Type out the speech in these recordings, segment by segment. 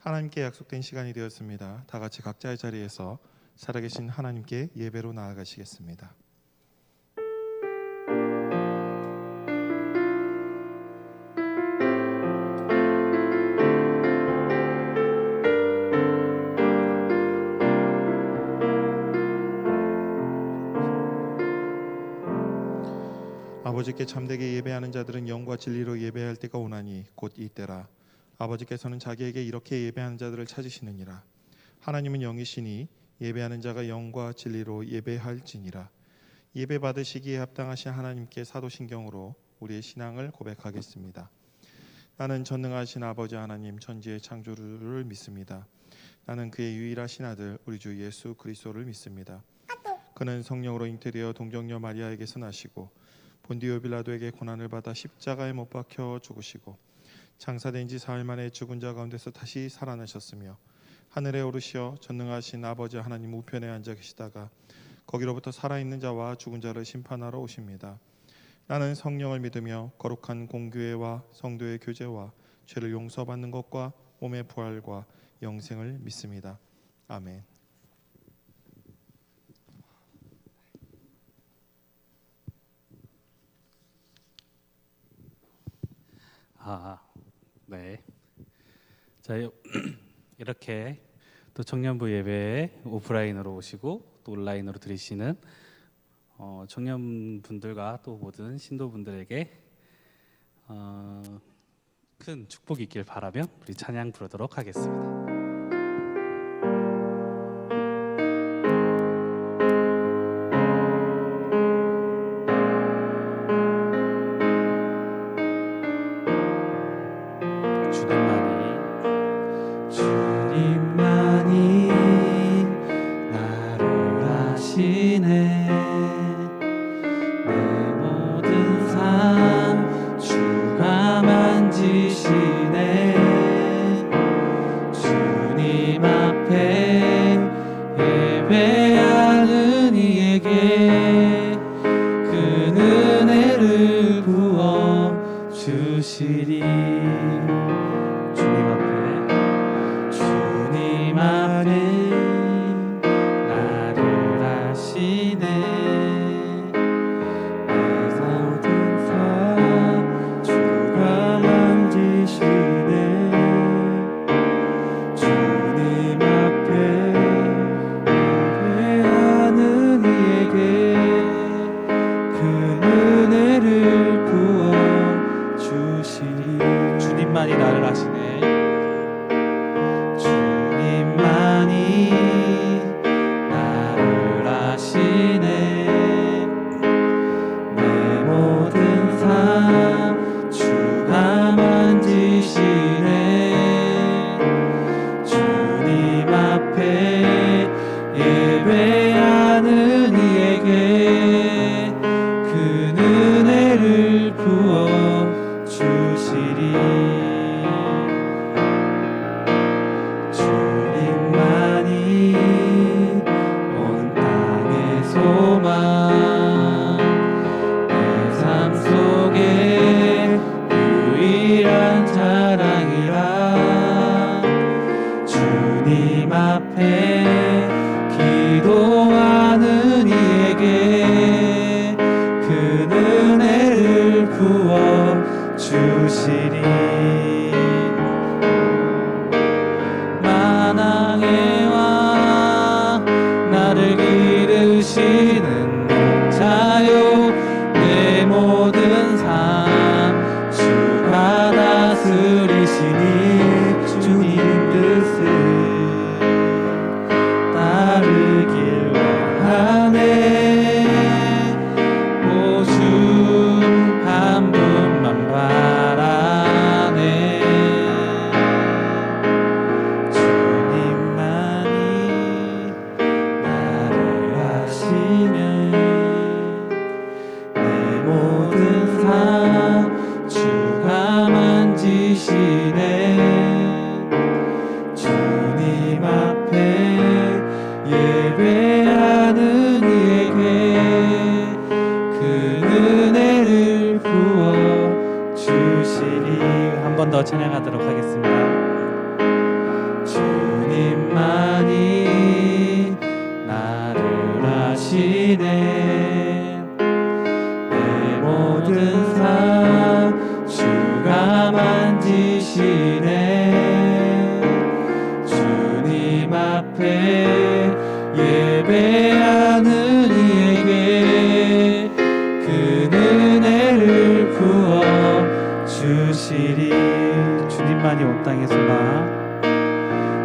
하나님께 약속된 시간이 되었습니다. 다 같이 각자의 자리에서 살아계신 하나님께 예배로 나아가시겠습니다. 아버지께 참되게 예배하는 자들은 영과 진리로 예배할 때가 오나니 곧 이때라. 아버지께서는 자기에게 이렇게 예배하는 자들을 찾으시느니라. 하나님은 영이시니 예배하는 자가 영과 진리로 예배할지니라. 예배 받으시기에 합당하신 하나님께 사도신경으로 우리의 신앙을 고백하겠습니다. 나는 전능하신 아버지 하나님 천지의 창조주를 믿습니다. 나는 그의 유일하신 아들 우리 주 예수 그리스도를 믿습니다. 그는 성령으로 잉태되어 동정녀 마리아에게서 나시고 본디오 빌라도에게 고난을 받아 십자가에 못 박혀 죽으시고 장사된 지 사흘 만에 죽은 자 가운데서 다시 살아나셨으며 하늘에 오르시어 전능하신 아버지 하나님 우편에 앉아 계시다가 거기로부터 살아있는 자와 죽은 자를 심판하러 오십니다. 나는 성령을 믿으며 거룩한 공교회와 성도의 교제와 죄를 용서받는 것과 몸의 부활과 영생을 믿습니다. 아멘. 네. 자, 이렇게 또 청년부 예배에 오프라인으로 오시고 또 온라인으로 들으시는 청년분들과 또 모든 신도분들에게 큰 축복이 있길 바라며 우리 찬양 부르도록 하겠습니다. 주님만이 나를 아시네. 주님만이 나를 아시네. 내 모든 삶 주가 만지시네. 주님 앞에 예배하는 이에게 그 은혜를 부어 주시리. 주님만이 온 땅의 소망, 내 삶 속에 유일한 자랑이라. 주님 앞에 기도하는 이에게 그 은혜를 부어 주시리. 만왕의 왕 나를 기르시는 자요, 내 모든 삶 주가 다스리시니 주님 뜻을 따르길 원하네. 오주 한 분만 바라네. 주님만이 나를 아시네. 내 모든 삶 주가 만지시네. 주님 앞에 예배하는 이에게 그 은혜를 부어 주시리. 한 번 더 찬양하도록 하겠습니다. 앞에 예배하는 이에게 그 은혜를 부어 주시리. 주님만이 온 땅의 소망,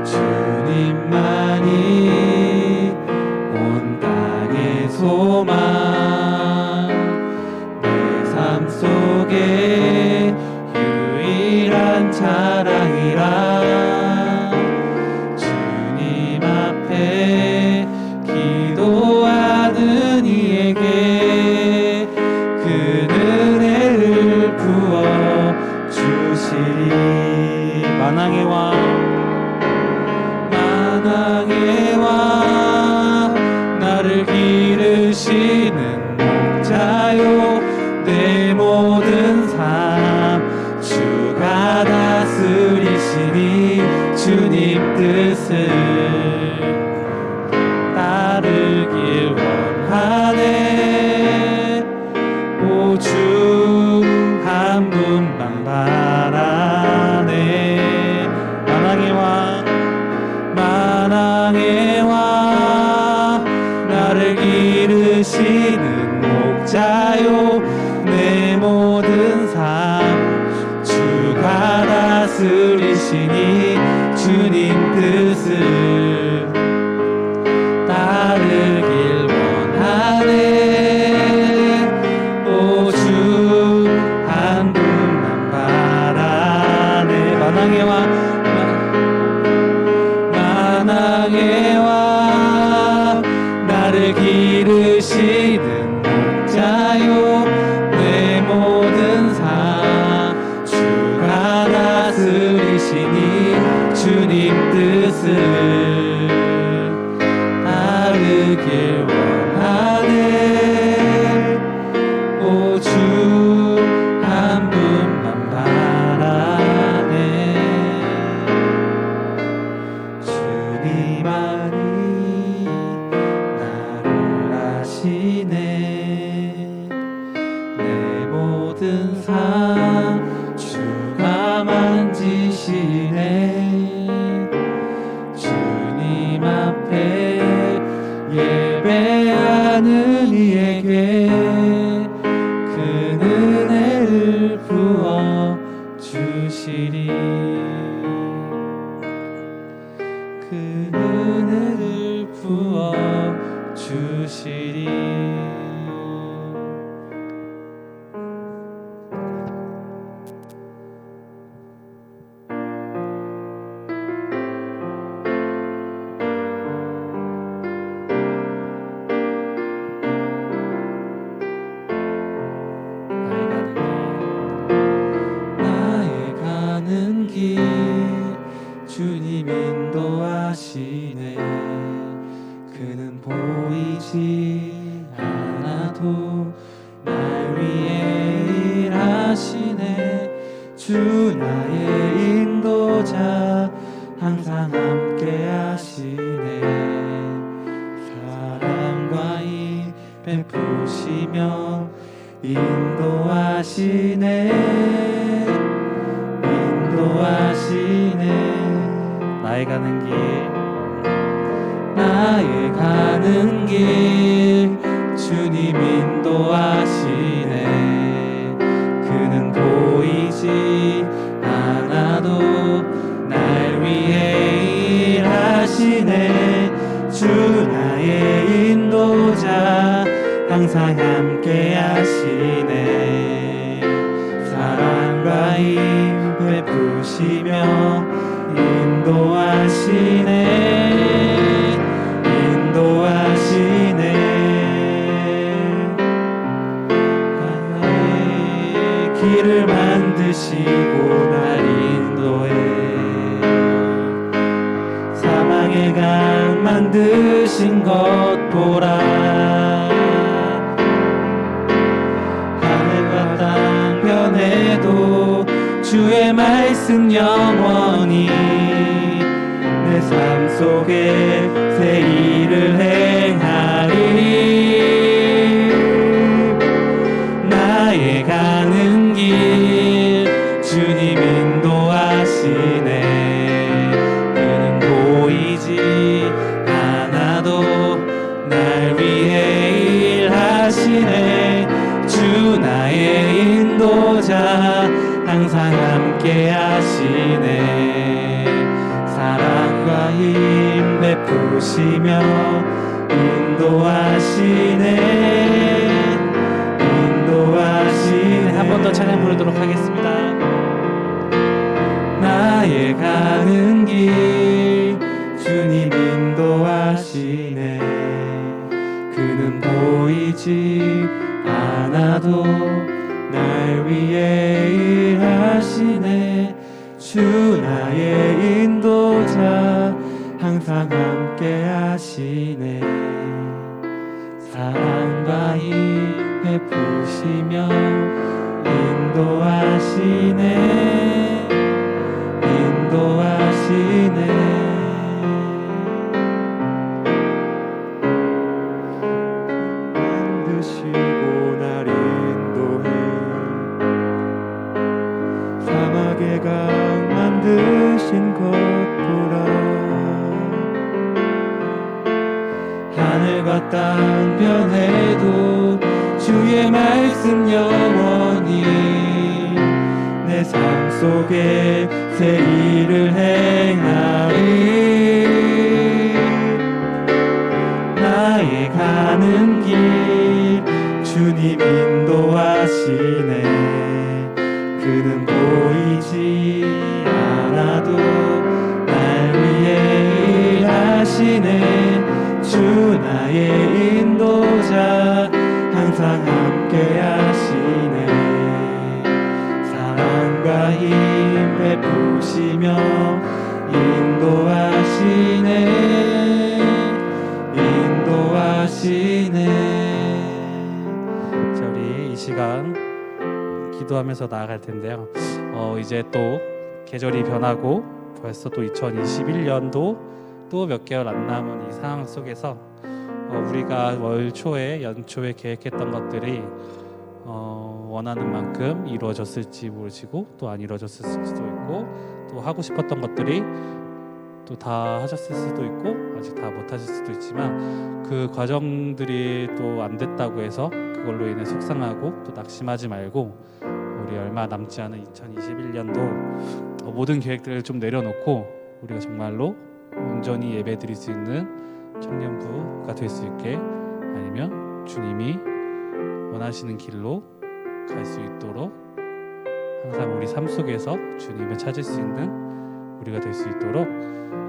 주님만이 온 땅의 소망, 내 삶 속에 유일한 자랑이라. 주님 앞에 기도하는 이에게 그 은혜를 부어 주시리. 만왕의 왕, 만왕의 왕, 나를 기르시는 목자요, 내 모든 삶 주가 다스리시니 주님 뜻을 따르길 원하네. 오 주 한 분만 바라네. 만왕의 왕, 만왕의 왕, 나를 기르시는 목자요, 내 모든 삶 주가 다스리시니 주님 뜻을 따르길 원하네. 오 주 한 분만 바라네. 만왕의 왕, 만왕의 왕, 나를 기르시는 목자요, 내 모든 삶 주가 다스리시니 주님 뜻을 따르길 원하네. 오 주 한 분만 바라네. 주님만이 나를 아시네. 내 모든 삶 주가 만지시네. 주님 앞에 예배하는 이에게 그 은혜를 부어 주시리. 그 은혜를 부어 주시리. 나의 가는 길 주님 인도하시네. 그는 보이지 않아도 날 위해 일하시네. 주 나의 인도자 항상 함께 하시네. 사랑과 이 베푸시며 인도하시네. 인도하시네. 나의 가는 길, 나의 가는 길 주님 인도하시네. 그는 보이지 않아도 날 위해 일하시네. 주 나의 인도자 항상 함께 하시네. 사랑과 힘 베푸시며 인도하시네. 인도하시네. 하나의 길을 만드시고 날 인도해. 사망의 강 만드신 것 보라. 하늘과 땅 변해도 주의 말씀 영원히 내 삶 속에 새 일을 행하리. 나의 가는 길 주님 인도하시네. 그는 보이지 베푸시며 인도하시네 한 번 더 찬양 부르도록 하겠습니다. 나의 가는 길 주님 인도하시네 그는 보이지 않아도 날 위해 일하시네 주 나의 인도자 항상 함께 하시네 사랑과 힘 베푸시며 인도하시네 인도하시네 만드시고 날 인도해 사막의 강 만드신 것 보라 하늘과 땅 변해도 주의 말씀 영원히 내 삶 속에 새 일을 행하리 나의 가는 길 주님 인도하시네 그는 보이지 않아도 날 위해 일하시네 주 나의 인도자 항상 함께 하시네 사랑과 힘 베푸시며 인도하시네 인도하시네 자, 우리 이 시간 기도하면서 나아갈 텐데요. 이제 또 계절이 변하고 벌써 또 2021년도 또 몇 개월 안 남은 이 상황 속에서 우리가 월 초에 연초에 계획했던 것들이 원하는 만큼 이루어졌을지 모르시고 또 안 이루어졌을 수도 있고 또 하고 싶었던 것들이 또 다 하셨을 수도 있고 아직 다 못 하실 수도 있지만 그 과정들이 또 안 됐다고 해서 그걸로 인해 속상하고 또 낙심하지 말고 우리 얼마 남지 않은 2021년도 모든 계획들을 좀 내려놓고 우리가 정말로 온전히 예배드릴 수 있는 청년부가 될 수 있게 아니면 주님이 원하시는 길로 갈 수 있도록 항상 우리 삶 속에서 주님을 찾을 수 있는 우리가 될 수 있도록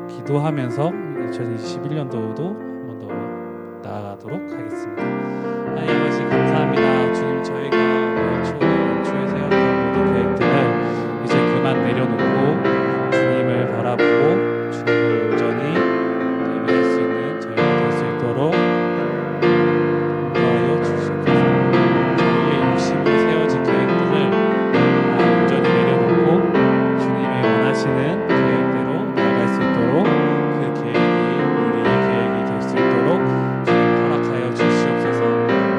기도하면서 2021년도도 한 번 더 나아가도록 하겠습니다. 하나님 아버지 감사합니다. 주님 저희가 연초에 세웠던 모든 계획들을 이제 그만 내려놓고 주님을 바라보고 주님을 온전히 예배할 수 있는 저희가 될 수 있도록 인도하여 주시옵소서. 저희의 욕심으로 세워진 계획들을 다 온전히 내려놓고 주님의 원하시는 계획대로 나아갈 수 있도록 그 계획이 우리의 계획이 될 수 있도록 주님 허락하여 주시옵소서.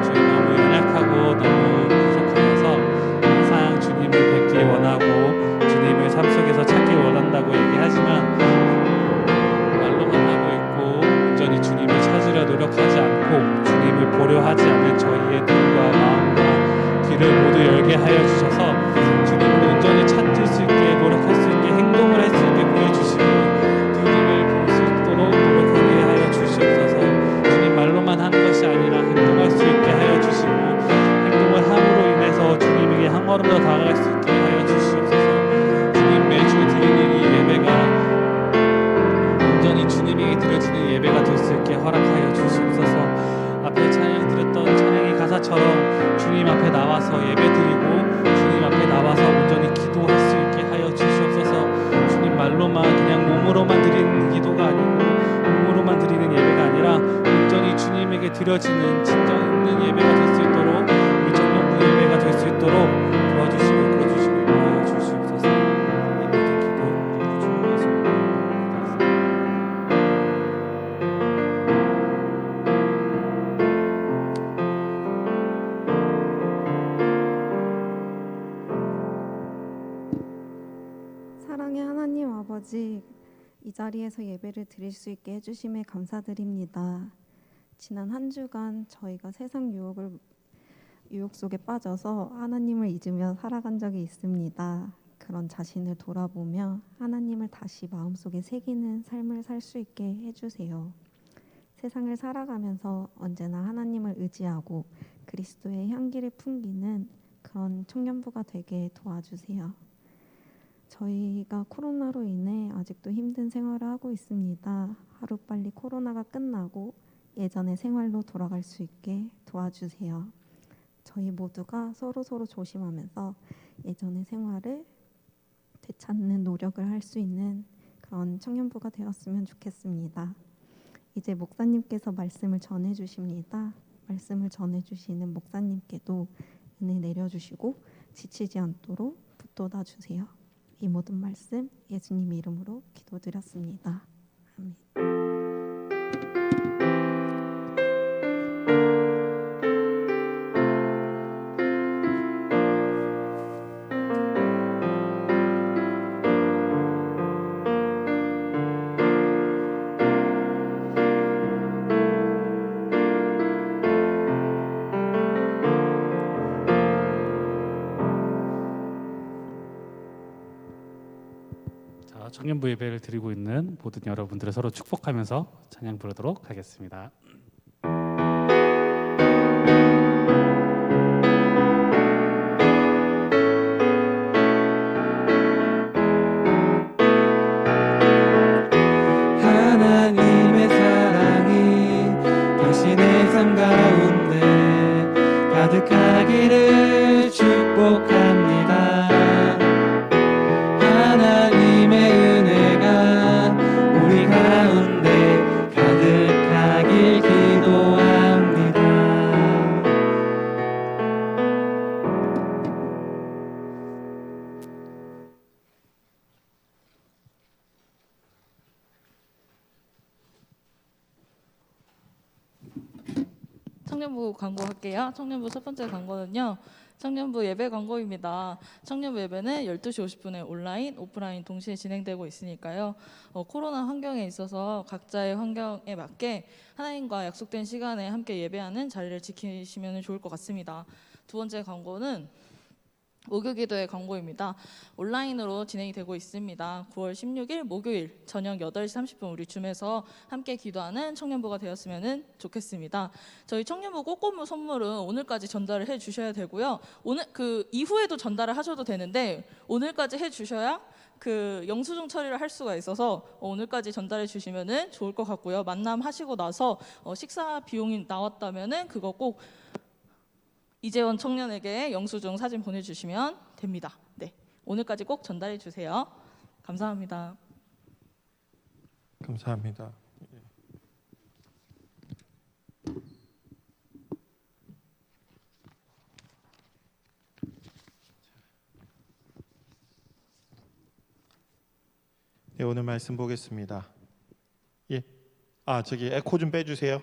주님 너무 연약하고 너무 부족하여서 항상 주님을 뵙기 원하고 주님을 삶 속에서 찾기 원한다고 얘기하지만 말로만 하고 있고 온전히 주님을 찾으려 노력하지 않고 주님을 보려 하지 않는 저희의 눈과 마음과 귀를 모두 열게 하여 주셔서 주님을 온전히 찾을 수 있게 노력할 수 있게 행동을 할 수 있게 보여주시고 주님을 볼 수 있도록 노력하게 하여 주시옵소서. 주님 말로만 하는 것이 아니라 행동할 수 있게 하여 주시고 행동을 함으로 인해서 주님에게 한 걸음 더 다가갈 수 있게 하여 주시옵소서. 주님 매주 드리는 이 예배가 온전히 주님에게 드려지는 예배가 될 수 있게 허락하여 주시옵소서. 앞에 찬양 드렸던 찬양의 가사처럼 주님 앞에 나와서 예배 드리고 주님 앞에 나와서 온전히 기도할 수 있게 하여 주시옵소서. 주님 말로만 그냥 몸으로만 드리는 기도가 아니고 몸으로만 드리는 예배가 아니라 온전히 주님에게 드려지는 진정 있는 예배가 될 수 있도록 우리 청년부 예배가 될 수 있도록 도와주시고 이끌어주시고 인도하여 주시옵소서. 이 모든 기도 우리 주 예수 이름으로 기도했습니다. 사랑의 하나님 아버지, 이 자리에서 예배를 드릴 수 있게 해주심에 감사드립니다. 지난 한 주간 저희가 세상 유혹 속에 빠져서 하나님을 잊으며 살아간 적이 있습니다. 그런 자신을 돌아보며 하나님을 다시 마음속에 새기는 삶을 살 수 있게 해주세요. 세상을 살아가면서 언제나 하나님을 의지하고 그리스도의 향기를 풍기는 그런 청년부가 되게 도와주세요. 저희가 코로나로 인해 아직도 힘든 생활을 하고 있습니다. 하루빨리 코로나가 끝나고 예전의 생활로 돌아갈 수 있게 도와주세요. 저희 모두가 서로 조심하면서 예전의 생활을 되찾는 노력을 할 수 있는 그런 청년부가 되었으면 좋겠습니다. 이제 목사님께서 말씀을 전해 주십니다. 말씀을 전해 주시는 목사님께도 은혜 내려주시고 지치지 않도록 붙돋아 주세요. 이 모든 말씀 예수님 이름으로 기도드렸습니다. 아멘. 자, 청년부 예배를 드리고 있는 모든 여러분들을 서로 축복하면서 찬양 부르도록 하겠습니다. 하나님의 사랑이 당신의 삶 가운데 가득하기를 축복합니다. 하나님의 은혜가 우리 가운데 가득하길 기도합니다. 청년부 광고할게요. 청년부 첫 번째 광고는요. 청년부 예배 광고입니다. 청년부 예배는 12시 50분에 온라인, 오프라인 동시에 진행되고 있으니까요. 코로나 환경에 있어서 각자의 환경에 맞게 하나님과 약속된 시간에 함께 예배하는 자리를 지키시면 좋을 것 같습니다. 두 번째 광고는 목요기도의 광고입니다. 온라인으로 진행이 되고 있습니다. 9월 16일 목요일 저녁 8시 30분 우리 줌에서 함께 기도하는 청년부가 되었으면 좋겠습니다. 저희 청년부 꽃고무 선물은 오늘까지 전달을 해주셔야 되고요. 오늘 그 이후에도 전달을 하셔도 되는데 오늘까지 해주셔야 그 영수증 처리를 할 수가 있어서 오늘까지 전달해 주시면 좋을 것 같고요. 만남하시고 나서 식사 비용이 나왔다면 그거 꼭 이재원 청년에게 영수증 사진 보내주시면 됩니다. 네, 오늘까지 꼭 전달해 주세요. 감사합니다. 감사합니다. 네, 오늘 말씀 보겠습니다. 예, 저기 에코 좀 빼주세요.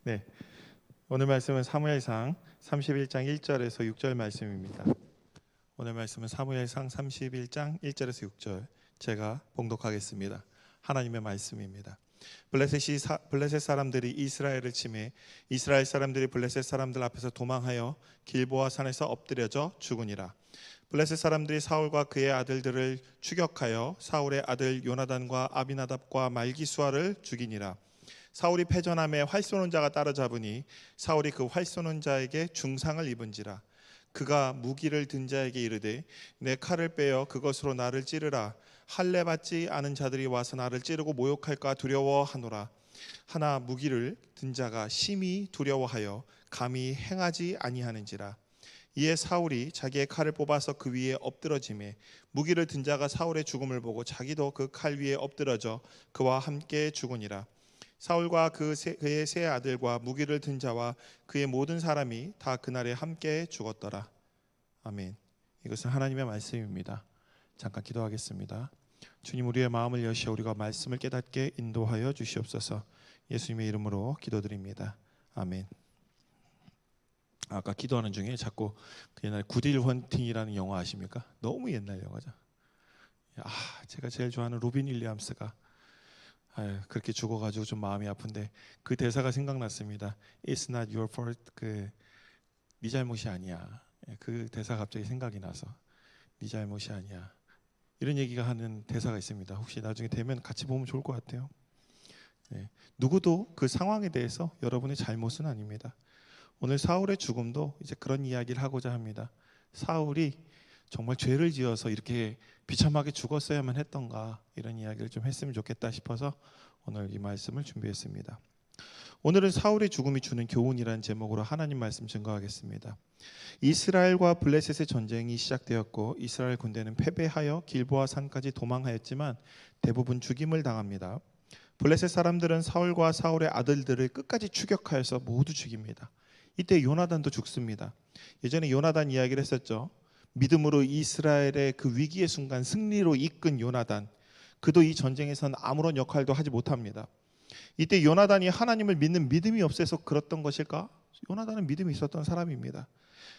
네, 오늘 말씀은 사무엘상 31장 1절에서 6절 말씀입니다. 오늘 말씀은 사무엘상 31장 1절에서 6절 제가 봉독하겠습니다. 하나님의 말씀입니다. 블레셋 사람들이 이스라엘을 침해 이스라엘 사람들이 블레셋 사람들 앞에서 도망하여 길보아 산에서 엎드려져 죽으니라. 블레셋 사람들이 사울과 그의 아들들을 추격하여 사울의 아들 요나단과 아비나답과 말기수아를 죽이니라. 사울이 패전함에 활 쏘는 자가 따라잡으니 사울이 그 활 쏘는 자에게 중상을 입은지라. 그가 무기를 든 자에게 이르되 내 칼을 빼어 그것으로 나를 찌르라. 할례 받지 않은 자들이 와서 나를 찌르고 모욕할까 두려워하노라. 하나 무기를 든 자가 심히 두려워하여 감히 행하지 아니하는지라. 이에 사울이 자기의 칼을 뽑아서 그 위에 엎드러지매 무기를 든 자가 사울의 죽음을 보고 자기도 그 칼 위에 엎드러져 그와 함께 죽으니라. 사울과 그의 세 아들과 무기를 든 자와 그의 모든 사람이 다 그날에 함께 죽었더라. 아멘. 이것은 하나님의 말씀입니다. 잠깐 기도하겠습니다. 주님, 우리의 마음을 여시어 우리가 말씀을 깨닫게 인도하여 주시옵소서. 예수님의 이름으로 기도드립니다. 아멘. 아까 기도하는 중에 자꾸 그 옛날 굿윌 헌팅이라는 영화 아십니까? 너무 옛날 영화죠. 제가 제일 좋아하는 로빈 윌리엄스가 그렇게 죽어가지고 좀 마음이 아픈데 그 대사가 생각났습니다. It's not your fault. 네 잘못이 아니야. 그 대사 갑자기 생각이 나서 네 잘못이 아니야. 이런 얘기가 하는 대사가 있습니다. 혹시 나중에 되면 같이 보면 좋을 것 같아요. 누구도 그 상황에 대해서 여러분의 잘못은 아닙니다. 오늘 사울의 죽음도 이제 그런 이야기를 하고자 합니다. 사울이 정말 죄를 지어서 이렇게 비참하게 죽었어야만 했던가, 이런 이야기를 좀 했으면 좋겠다 싶어서 오늘 이 말씀을 준비했습니다. 오늘은 사울의 죽음이 주는 교훈이라는 제목으로 하나님 말씀 증거하겠습니다. 이스라엘과 블레셋의 전쟁이 시작되었고 이스라엘 군대는 패배하여 길보아 산까지 도망하였지만 대부분 죽임을 당합니다. 블레셋 사람들은 사울과 사울의 아들들을 끝까지 추격하여서 모두 죽입니다. 이때 요나단도 죽습니다. 예전에 요나단 이야기를 했었죠. 믿음으로 이스라엘의 그 위기의 순간 승리로 이끈 요나단, 그도 이 전쟁에서는 아무런 역할도 하지 못합니다. 이때 요나단이 하나님을 믿는 믿음이 없어서 그랬던 것일까? 요나단은 믿음이 있었던 사람입니다.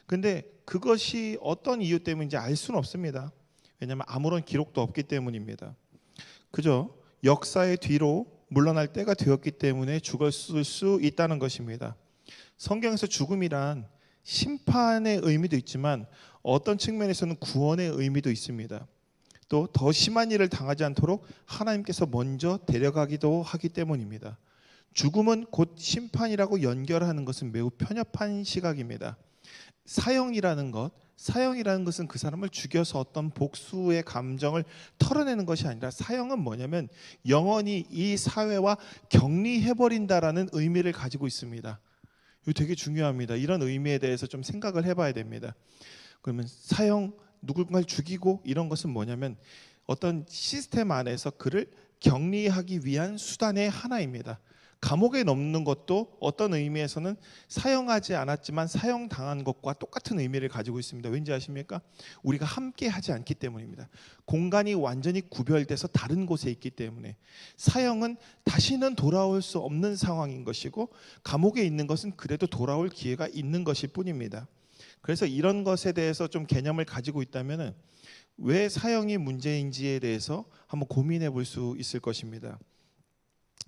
근데 그것이 어떤 이유 때문인지 알 수는 없습니다. 왜냐하면 아무런 기록도 없기 때문입니다. 그저 역사의 뒤로 물러날 때가 되었기 때문에 죽었을 수 있다는 것입니다. 성경에서 죽음이란 심판의 의미도 있지만 어떤 측면에서는 구원의 의미도 있습니다. 또 더 심한 일을 당하지 않도록 하나님께서 먼저 데려가기도 하기 때문입니다. 죽음은 곧 심판이라고 연결하는 것은 매우 편협한 시각입니다. 사형이라는 것은 그 사람을 죽여서 어떤 복수의 감정을 털어내는 것이 아니라, 사형은 뭐냐면 영원히 이 사회와 격리해버린다라는 의미를 가지고 있습니다. 이거 되게 중요합니다. 이런 의미에 대해서 좀 생각을 해봐야 됩니다. 그러면 사형, 누군가를 죽이고 이런 것은 뭐냐면 어떤 시스템 안에서 그를 격리하기 위한 수단의 하나입니다. 감옥에 넣는 것도 어떤 의미에서는 사형하지 않았지만 사형당한 것과 똑같은 의미를 가지고 있습니다. 왠지 아십니까? 우리가 함께 하지 않기 때문입니다. 공간이 완전히 구별돼서 다른 곳에 있기 때문에. 사형은 다시는 돌아올 수 없는 상황인 것이고, 감옥에 있는 것은 그래도 돌아올 기회가 있는 것일 뿐입니다. 그래서 이런 것에 대해서 좀 개념을 가지고 있다면 왜 사형이 문제인지에 대해서 한번 고민해 볼 수 있을 것입니다.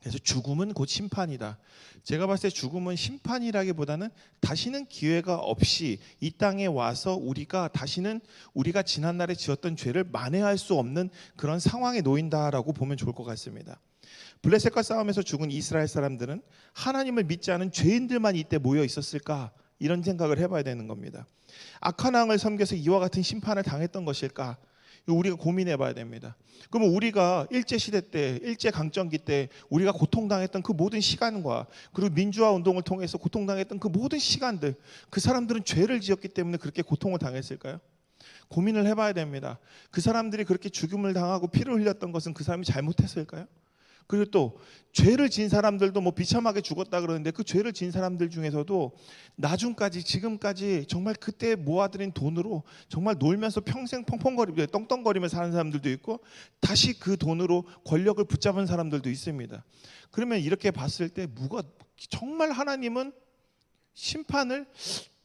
그래서 죽음은 곧 심판이다. 제가 봤을 때 죽음은 심판이라기보다는 다시는 기회가 없이 이 땅에 와서 우리가 다시는 우리가 지난날에 지었던 죄를 만회할 수 없는 그런 상황에 놓인다라고 보면 좋을 것 같습니다. 블레셋과 싸움에서 죽은 이스라엘 사람들은 하나님을 믿지 않은 죄인들만 이때 모여 있었을까? 이런 생각을 해봐야 되는 겁니다. 악한 왕을 섬겨서 이와 같은 심판을 당했던 것일까? 우리가 고민해봐야 됩니다. 그러면 우리가 일제시대 때, 일제강점기 때 우리가 고통당했던 그 모든 시간과, 그리고 민주화 운동을 통해서 고통당했던 그 모든 시간들, 그 사람들은 죄를 지었기 때문에 그렇게 고통을 당했을까요? 고민을 해봐야 됩니다. 그 사람들이 그렇게 죽음을 당하고 피를 흘렸던 것은 그 사람이 잘못했을까요? 그리고 또 죄를 지은 사람들도 뭐 비참하게 죽었다 그러는데, 그 죄를 지은 사람들 중에서도 나중까지, 지금까지 정말 그때 모아들인 돈으로 정말 놀면서 평생 펑펑거리며 떵떵거리며 사는 사람들도 있고, 다시 그 돈으로 권력을 붙잡은 사람들도 있습니다. 그러면 이렇게 봤을 때 정말 하나님은 심판을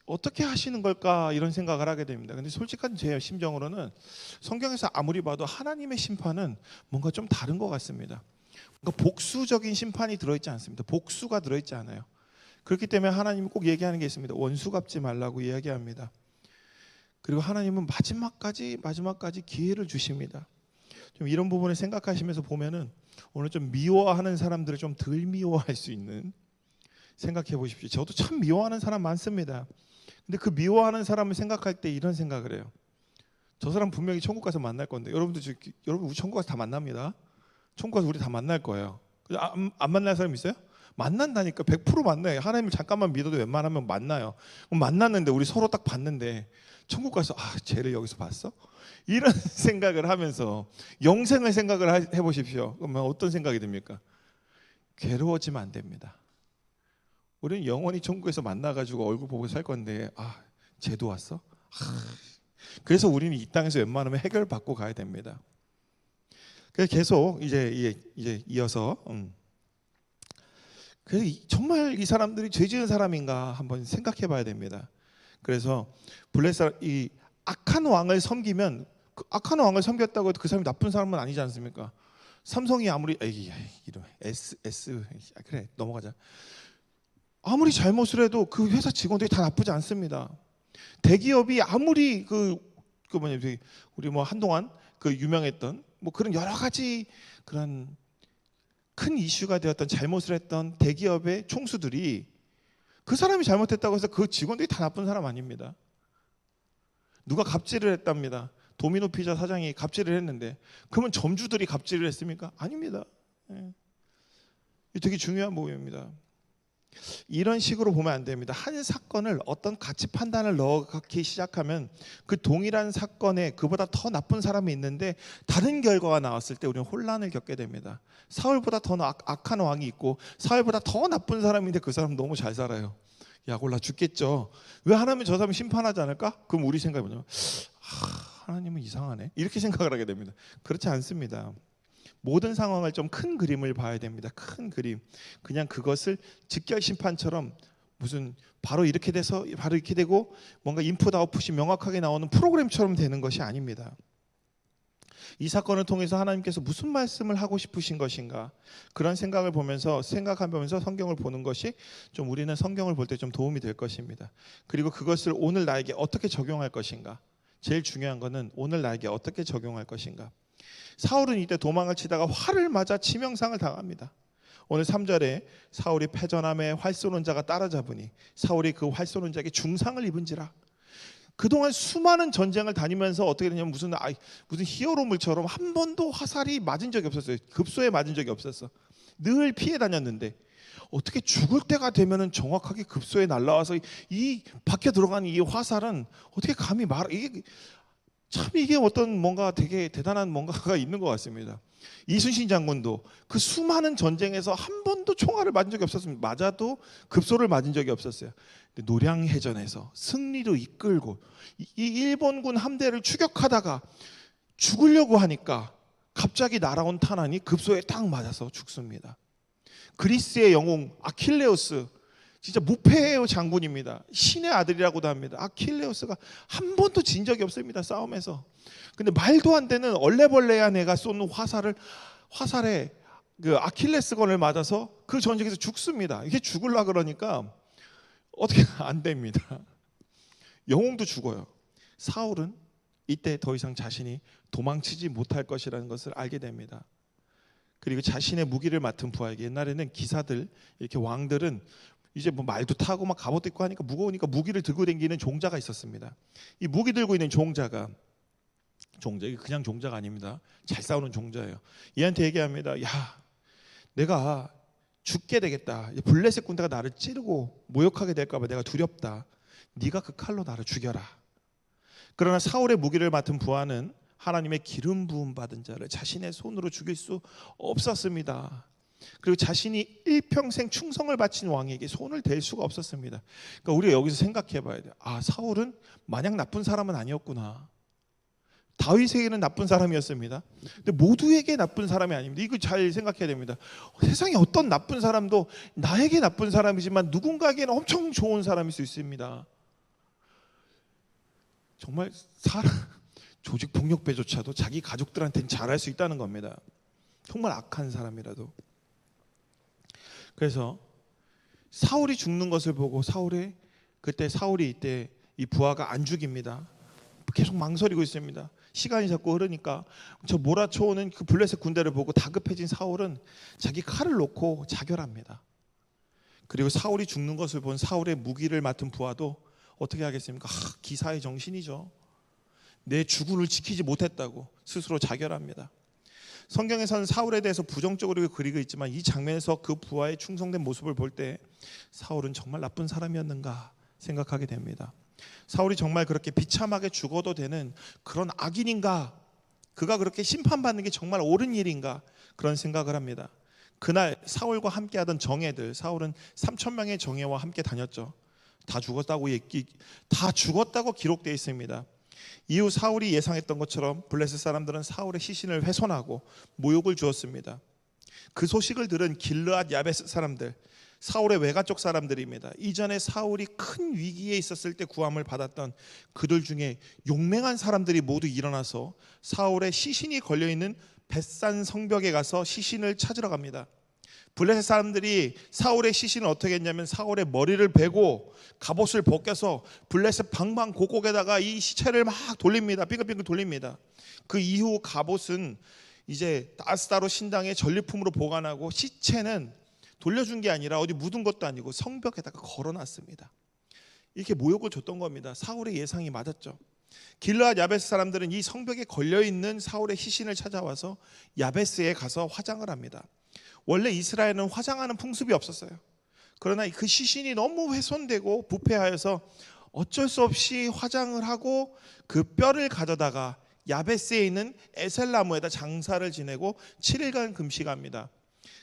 어떻게 하시는 걸까, 이런 생각을 하게 됩니다. 근데 솔직한 제 심정으로는 성경에서 아무리 봐도 하나님의 심판은 뭔가 좀 다른 것 같습니다. 그러니까 복수적인 심판이 들어있지 않습니다. 복수가 들어있지 않아요. 그렇기 때문에 하나님이 꼭 얘기하는 게 있습니다. 원수 갚지 말라고 이야기합니다. 그리고 하나님은 마지막까지 기회를 주십니다. 좀 이런 부분을 생각하시면서 보면은 오늘 좀 미워하는 사람들을 좀 덜 미워할 수 있는, 생각해 보십시오. 저도 참 미워하는 사람 많습니다. 근데 그 미워하는 사람을 생각할 때 이런 생각을 해요. 저 사람 분명히 천국 가서 만날 건데, 여러분 우리 천국 가서 다 만납니다. 천국 가서 우리 다 만날 거예요. 안 만날 사람 있어요? 만난다니까. 100% 만나요. 하나님을 잠깐만 믿어도 웬만하면 만나요. 만났는데 우리 서로 딱 봤는데 천국 가서 쟤를 여기서 봤어? 이런 생각을 하면서 영생을 생각을 해보십시오. 그러면 어떤 생각이 듭니까? 괴로워지면 안 됩니다. 우리는 영원히 천국에서 만나가지고 얼굴 보고 살 건데 쟤도 왔어? 그래서 우리는 이 땅에서 웬만하면 해결받고 가야 됩니다. 그래서 계속 이제 이어서 그래서 정말 이 사람들이 죄 지은 사람인가 한번 생각해 봐야 됩니다. 그래서 이 악한 왕을 섬기면, 그 악한 왕을 섬겼다고 해도 그 사람이 나쁜 사람은 아니지 않습니까? 삼성이 아무리 이름 그래 넘어가자. 아무리 잘못을 해도 그 회사 직원들이 다 나쁘지 않습니다. 대기업이 아무리 우리 뭐 한동안 그 유명했던 뭐 그런 여러 가지 그런 큰 이슈가 되었던 잘못을 했던 대기업의 총수들이 그 사람이 잘못했다고 해서 그 직원들이 다 나쁜 사람 아닙니다. 누가 갑질을 했답니다. 도미노 피자 사장이 갑질을 했는데 그러면 점주들이 갑질을 했습니까? 아닙니다. 이 되게 중요한 부분입니다. 이런 식으로 보면 안 됩니다. 한 사건을 어떤 가치 판단을 넣기 시작하면 그 동일한 사건에 그보다 더 나쁜 사람이 있는데 다른 결과가 나왔을 때 우리는 혼란을 겪게 됩니다. 사울보다 더 악한 왕이 있고 사울보다 더 나쁜 사람인데 그 사람 너무 잘 살아요. 야, 골라 죽겠죠. 왜 하나님은 저 사람 심판하지 않을까? 그럼 우리 생각이 뭐냐면 하나님은 이상하네, 이렇게 생각을 하게 됩니다. 그렇지 않습니다. 모든 상황을 좀 큰 그림을 봐야 됩니다. 큰 그림. 그냥 그것을 직결 심판처럼 무슨 바로 이렇게 돼서 바로 이렇게 되고 뭔가 인풋 아웃풋이 명확하게 나오는 프로그램처럼 되는 것이 아닙니다. 이 사건을 통해서 하나님께서 무슨 말씀을 하고 싶으신 것인가, 그런 생각을 보면서 생각하면서 성경을 보는 것이 좀 우리는 성경을 볼 때 좀 도움이 될 것입니다. 그리고 그것을 오늘 나에게 어떻게 적용할 것인가, 제일 중요한 것은 오늘 나에게 어떻게 적용할 것인가. 사울은 이때 도망을 치다가 활을 맞아 치명상을 당합니다. 오늘 3절에 사울이 패전함에 활 쏘는 자가 따라잡으니 사울이 그 활 쏘는 자에게 중상을 입은지라. 그동안 수많은 전쟁을 다니면서 어떻게 되냐면 무슨 히어로물처럼 한 번도 화살이 맞은 적이 없었어요. 급소에 맞은 적이 없었어. 늘 피해 다녔는데 어떻게 죽을 때가 되면은 정확하게 급소에 날라와서 이 박혀 들어가는 이 화살은 어떻게 감히 이게 어떤 뭔가 되게 대단한 뭔가가 있는 것 같습니다. 이순신 장군도 그 수많은 전쟁에서 한 번도 총알을 맞은 적이 없었습니다. 맞아도 급소를 맞은 적이 없었어요. 근데 노량해전에서 승리로 이끌고 이 일본군 함대를 추격하다가 죽으려고 하니까 갑자기 날아온 탄환이 급소에 딱 맞아서 죽습니다. 그리스의 영웅 아킬레우스, 진짜 무패의 장군입니다. 신의 아들이라고도 합니다. 아킬레우스가 한 번도 진 적이 없습니다, 싸움에서. 근데 말도 안 되는 얼레벌레한 애가 쏘는 화살에 그 아킬레스건을 맞아서 그 전쟁에서 죽습니다. 이게 죽으려 그러니까 어떻게 안 됩니다. 영웅도 죽어요. 사울은 이때 더 이상 자신이 도망치지 못할 것이라는 것을 알게 됩니다. 그리고 자신의 무기를 맡은 부하에게, 옛날에는 기사들, 이렇게 왕들은 이제 뭐 말도 타고 막 갑옷도 입고 하니까 무거우니까 무기를 들고 다니는 종자가 있었습니다. 이 무기 들고 있는 종자가 그냥 종자가 아닙니다. 잘 싸우는 종자예요. 얘한테 얘기합니다. 야, 내가 죽게 되겠다. 블레셋 군대가 나를 찌르고 모욕하게 될까 봐 내가 두렵다. 네가 그 칼로 나를 죽여라. 그러나 사울의 무기를 맡은 부하는 하나님의 기름 부음 받은 자를 자신의 손으로 죽일 수 없었습니다. 그리고 자신이 일평생 충성을 바친 왕에게 손을 댈 수가 없었습니다. 그러니까 우리가 여기서 생각해 봐야 돼요. 사울은 마냥 나쁜 사람은 아니었구나. 다윗에게는 나쁜 사람이었습니다. 근데 모두에게 나쁜 사람이 아닙니다. 이거 잘 생각해야 됩니다. 세상에 어떤 나쁜 사람도 나에게 나쁜 사람이지만 누군가에게는 엄청 좋은 사람일 수 있습니다. 정말 조직 폭력배조차도 자기 가족들한테는 잘할 수 있다는 겁니다. 정말 악한 사람이라도. 그래서 사울이 죽는 것을 보고 사울이 이때 이 부하가 안 죽입니다. 계속 망설이고 있습니다. 시간이 자꾸 흐르니까 저 몰아쳐오는 그 블레셋 군대를 보고 다급해진 사울은 자기 칼을 놓고 자결합니다. 그리고 사울이 죽는 것을 본 사울의 무기를 맡은 부하도 어떻게 하겠습니까? 기사의 정신이죠. 내 주군을 지키지 못했다고 스스로 자결합니다. 성경에서는 사울에 대해서 부정적으로 그리고 있지만 이 장면에서 그 부하의 충성된 모습을 볼 때 사울은 정말 나쁜 사람이었는가 생각하게 됩니다. 사울이 정말 그렇게 비참하게 죽어도 되는 그런 악인인가? 그가 그렇게 심판받는 게 정말 옳은 일인가? 그런 생각을 합니다. 그날 사울과 함께하던 정예들, 사울은 3,000명의 정예와 함께 다녔죠. 다 죽었다고 기록되어 있습니다. 이후 사울이 예상했던 것처럼 블레셋 사람들은 사울의 시신을 훼손하고 모욕을 주었습니다. 그 소식을 들은 길르앗 야베스 사람들, 사울의 외가 쪽 사람들입니다. 이전에 사울이 큰 위기에 있었을 때 구함을 받았던 그들 중에 용맹한 사람들이 모두 일어나서 사울의 시신이 걸려있는 벳산 성벽에 가서 시신을 찾으러 갑니다. 블레셋 사람들이 사울의 시신을 어떻게 했냐면 사울의 머리를 베고 갑옷을 벗겨서 블레셋 방방곡곡에다가 이 시체를 막 돌립니다. 빙글빙글 돌립니다. 그 이후 갑옷은 이제 아스타로 신당에 전리품으로 보관하고 시체는 돌려준 게 아니라 어디 묻은 것도 아니고 성벽에다가 걸어놨습니다. 이렇게 모욕을 줬던 겁니다. 사울의 예상이 맞았죠. 길르앗 야베스 사람들은 이 성벽에 걸려있는 사울의 시신을 찾아와서 야베스에 가서 화장을 합니다. 원래 이스라엘은 화장하는 풍습이 없었어요. 그러나 그 시신이 너무 훼손되고 부패하여서 어쩔 수 없이 화장을 하고 그 뼈를 가져다가 야베스에 있는 에셀나무에다 장사를 지내고 7일간 금식합니다.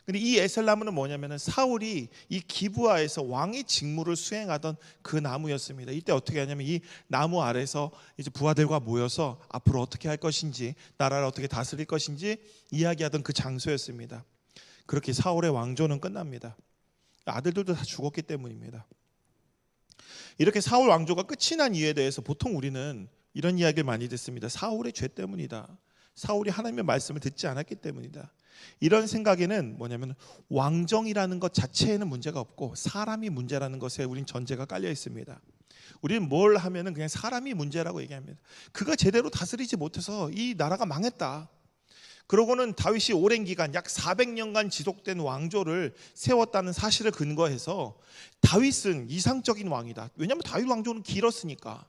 근데 이 에셀나무는 뭐냐면은 사울이 이 기브아에서 왕의 직무를 수행하던 그 나무였습니다. 이때 어떻게 하냐면 이 나무 아래서 이제 부하들과 모여서 앞으로 어떻게 할 것인지, 나라를 어떻게 다스릴 것인지 이야기하던 그 장소였습니다. 그렇게 사울의 왕조는 끝납니다. 아들들도 다 죽었기 때문입니다. 이렇게 사울 왕조가 끝이 난 이유에 대해서 보통 우리는 이런 이야기를 많이 듣습니다. 사울의 죄 때문이다. 사울이 하나님의 말씀을 듣지 않았기 때문이다. 이런 생각에는 뭐냐면 왕정이라는 것 자체에는 문제가 없고 사람이 문제라는 것에 우린 전제가 깔려 있습니다. 우리는 뭘 하면은 그냥 사람이 문제라고 얘기합니다. 그가 제대로 다스리지 못해서 이 나라가 망했다. 그러고는 다윗이 오랜 기간 약 400년간 지속된 왕조를 세웠다는 사실을 근거해서 다윗은 이상적인 왕이다. 왜냐하면 다윗 왕조는 길었으니까.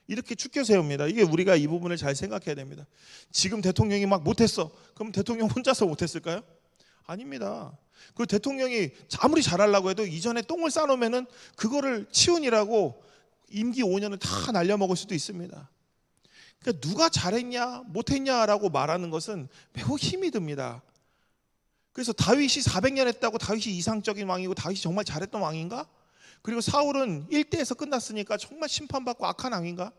이렇게 축켜 세웁니다. 이게 우리가 이 부분을 잘 생각해야 됩니다. 지금 대통령이 막 못했어. 그럼 대통령 혼자서 못했을까요? 아닙니다. 그 대통령이 아무리 잘하려고 해도 이전에 똥을 싸놓으면은 그거를 치운이라고 임기 5년을 다 날려먹을 수도 있습니다. 그러니까 누가 잘했냐 못했냐라고 말하는 것은 매우 힘이 듭니다. 그래서 다윗이 400년 했다고 다윗이 이상적인 왕이고 다윗이 정말 잘했던 왕인가? 그리고 사울은 1대에서 끝났으니까 정말 심판받고 악한 왕인가?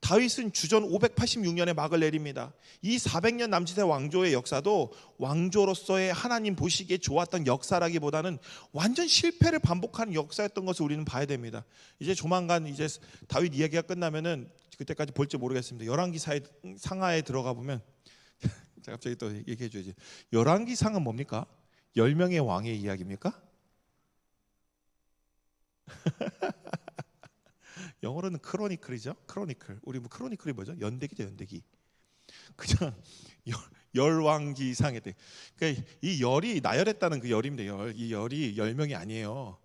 다윗은 주전 586년에 막을 내립니다. 이 400년 남짓의 왕조의 역사도 왕조로서의 하나님 보시기에 좋았던 역사라기보다는 완전 실패를 반복하는 역사였던 것을 우리는 봐야 됩니다. 이제 조만간 이제 다윗 이야기가 끝나면은 그때까지 볼지 모르겠습니다. 열왕기 상하에 들어가 보면 제가 갑자기 또 얘기해 줘야지. 열왕기상은 뭡니까? 10명의 왕의 이야기입니까? 영어로는 크로니클이죠. 크로니클. 우리 뭐 크로니클이 뭐죠? 연대기죠, 연대기. 그냥 열왕기상에 때. 그러니까 이 열이 나열했다는 그 열입니다. 이 열이 10명이 아니에요.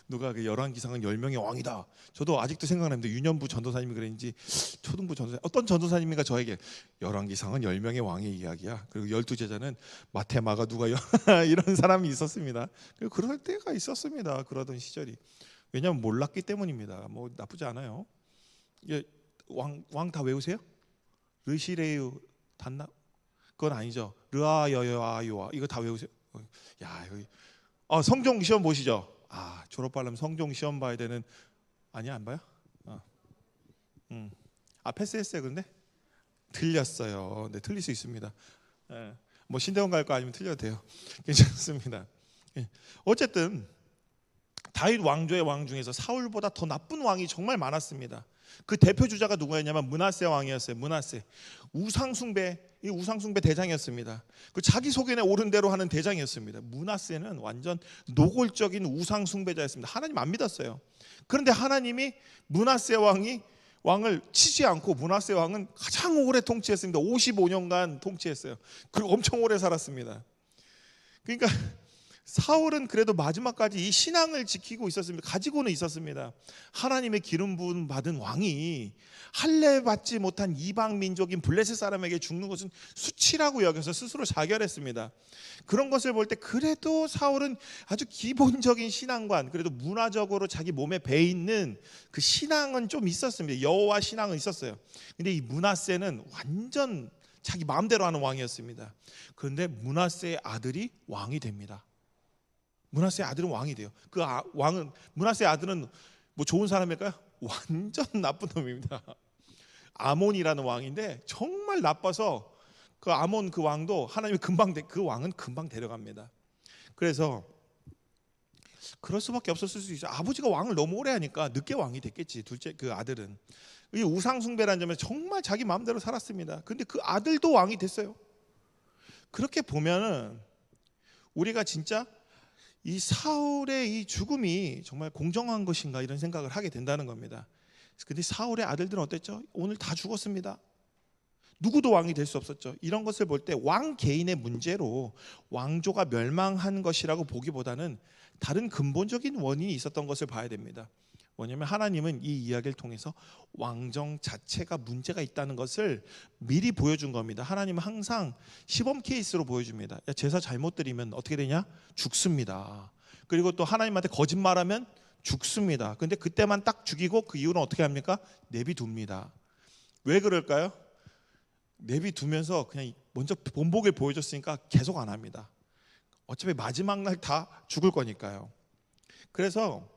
누가 그 열왕기상은 10명의 왕이다. 저도 아직도 생각납니다. 윤현부 전도사님이 그랬는지 초등부 전도사 어떤 전도사님인가 저에게 열왕기상은 10명의 왕의 이야기야. 그리고 12제자는 마테마가 누가 이런 사람이 있었습니다. 그럴 때가 있었습니다. 그러던 시절이. 왜냐하면 몰랐기 때문입니다. 뭐 나쁘지 않아요. 왕 다 외우세요? 르시레유 단나 그건 아니죠. 르아여여아요아 이거 다 외우세요. 야 여기 성종 시험 보시죠. 졸업하려면 성종 시험 봐야 되는 아니야 안 봐요? 패스했어요. 근데 틀렸어요. 네 틀릴 수 있습니다. 뭐 신대원 갈 거 아니면 틀려도 돼요. 괜찮습니다. 어쨌든 다윗 왕조의 왕 중에서 사울보다 더 나쁜 왕이 정말 많았습니다. 그 대표 주자가 누구였냐면 므낫세 왕이었어요. 므낫세 이 우상숭배 대장이었습니다. 그 자기 소견에 옳은 대로 하는 대장이었습니다. 므낫세는 완전 노골적인 우상숭배자였습니다. 하나님 안 믿었어요. 그런데 하나님이 므낫세 왕을 치지 않고 므낫세 왕은 가장 오래 통치했습니다. 55년간 통치했어요. 그리고 엄청 오래 살았습니다. 그러니까 사울은 그래도 마지막까지 이 신앙을 지키고 있었습니다. 가지고는 있었습니다. 하나님의 기름 부음 받은 왕이 할례 받지 못한 이방 민족인 블레셋 사람에게 죽는 것은 수치라고 여겨서 스스로 자결했습니다. 그런 것을 볼 때 그래도 사울은 아주 기본적인 신앙관, 그래도 문화적으로 자기 몸에 배 있는 그 신앙은 좀 있었습니다. 여호와 신앙은 있었어요. 근데 이 므낫세는 완전 자기 마음대로 하는 왕이었습니다. 그런데 므낫세의 아들이 왕이 됩니다. 므낫세의 아들은 왕이 돼요. 므낫세의 아들은 뭐 좋은 사람일까요? 완전 나쁜 놈입니다. 아몬이라는 왕인데 정말 나빠서 그 아몬 그 왕도 하나님이 그 왕은 금방 데려갑니다. 그래서 그럴 수밖에 없었을 수 있어요. 아버지가 왕을 너무 오래 하니까 늦게 왕이 됐겠지. 둘째 그 아들은 이 우상숭배라는 점에서 정말 자기 마음대로 살았습니다. 근데 그 아들도 왕이 됐어요. 그렇게 보면은 우리가 진짜 이 사울의 이 죽음이 정말 공정한 것인가 이런 생각을 하게 된다는 겁니다. 근데 사울의 아들들은 어땠죠? 오늘 다 죽었습니다. 누구도 왕이 될 수 없었죠. 이런 것을 볼 때 왕 개인의 문제로 왕조가 멸망한 것이라고 보기보다는 다른 근본적인 원인이 있었던 것을 봐야 됩니다. 뭐냐면 하나님은 이 이야기를 통해서 왕정 자체가 문제가 있다는 것을 미리 보여준 겁니다. 하나님은 항상 시범 케이스로 보여줍니다. 야, 제사 잘못 드리면 어떻게 되냐? 죽습니다. 그리고 또 하나님한테 거짓말하면 죽습니다. 근데 그때만 딱 죽이고 그 이후는 어떻게 합니까? 내비둡니다. 왜 그럴까요? 내비두면서 그냥 먼저 본보기를 보여줬으니까 계속 안 합니다. 어차피 마지막 날 다 죽을 거니까요. 그래서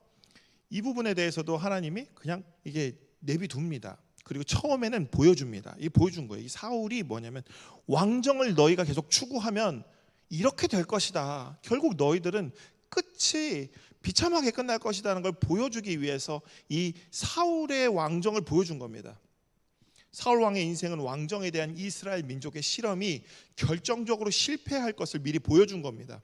이 부분에 대해서도 하나님이 그냥 이게 내비둡니다. 그리고 처음에는 보여줍니다. 이 보여준 거예요. 이 사울이 뭐냐면 왕정을 너희가 계속 추구하면 이렇게 될 것이다. 결국 너희들은 끝이 비참하게 끝날 것이라는 걸 보여주기 위해서 이 사울의 왕정을 보여준 겁니다. 사울 왕의 인생은 왕정에 대한 이스라엘 민족의 실험이 결정적으로 실패할 것을 미리 보여준 겁니다.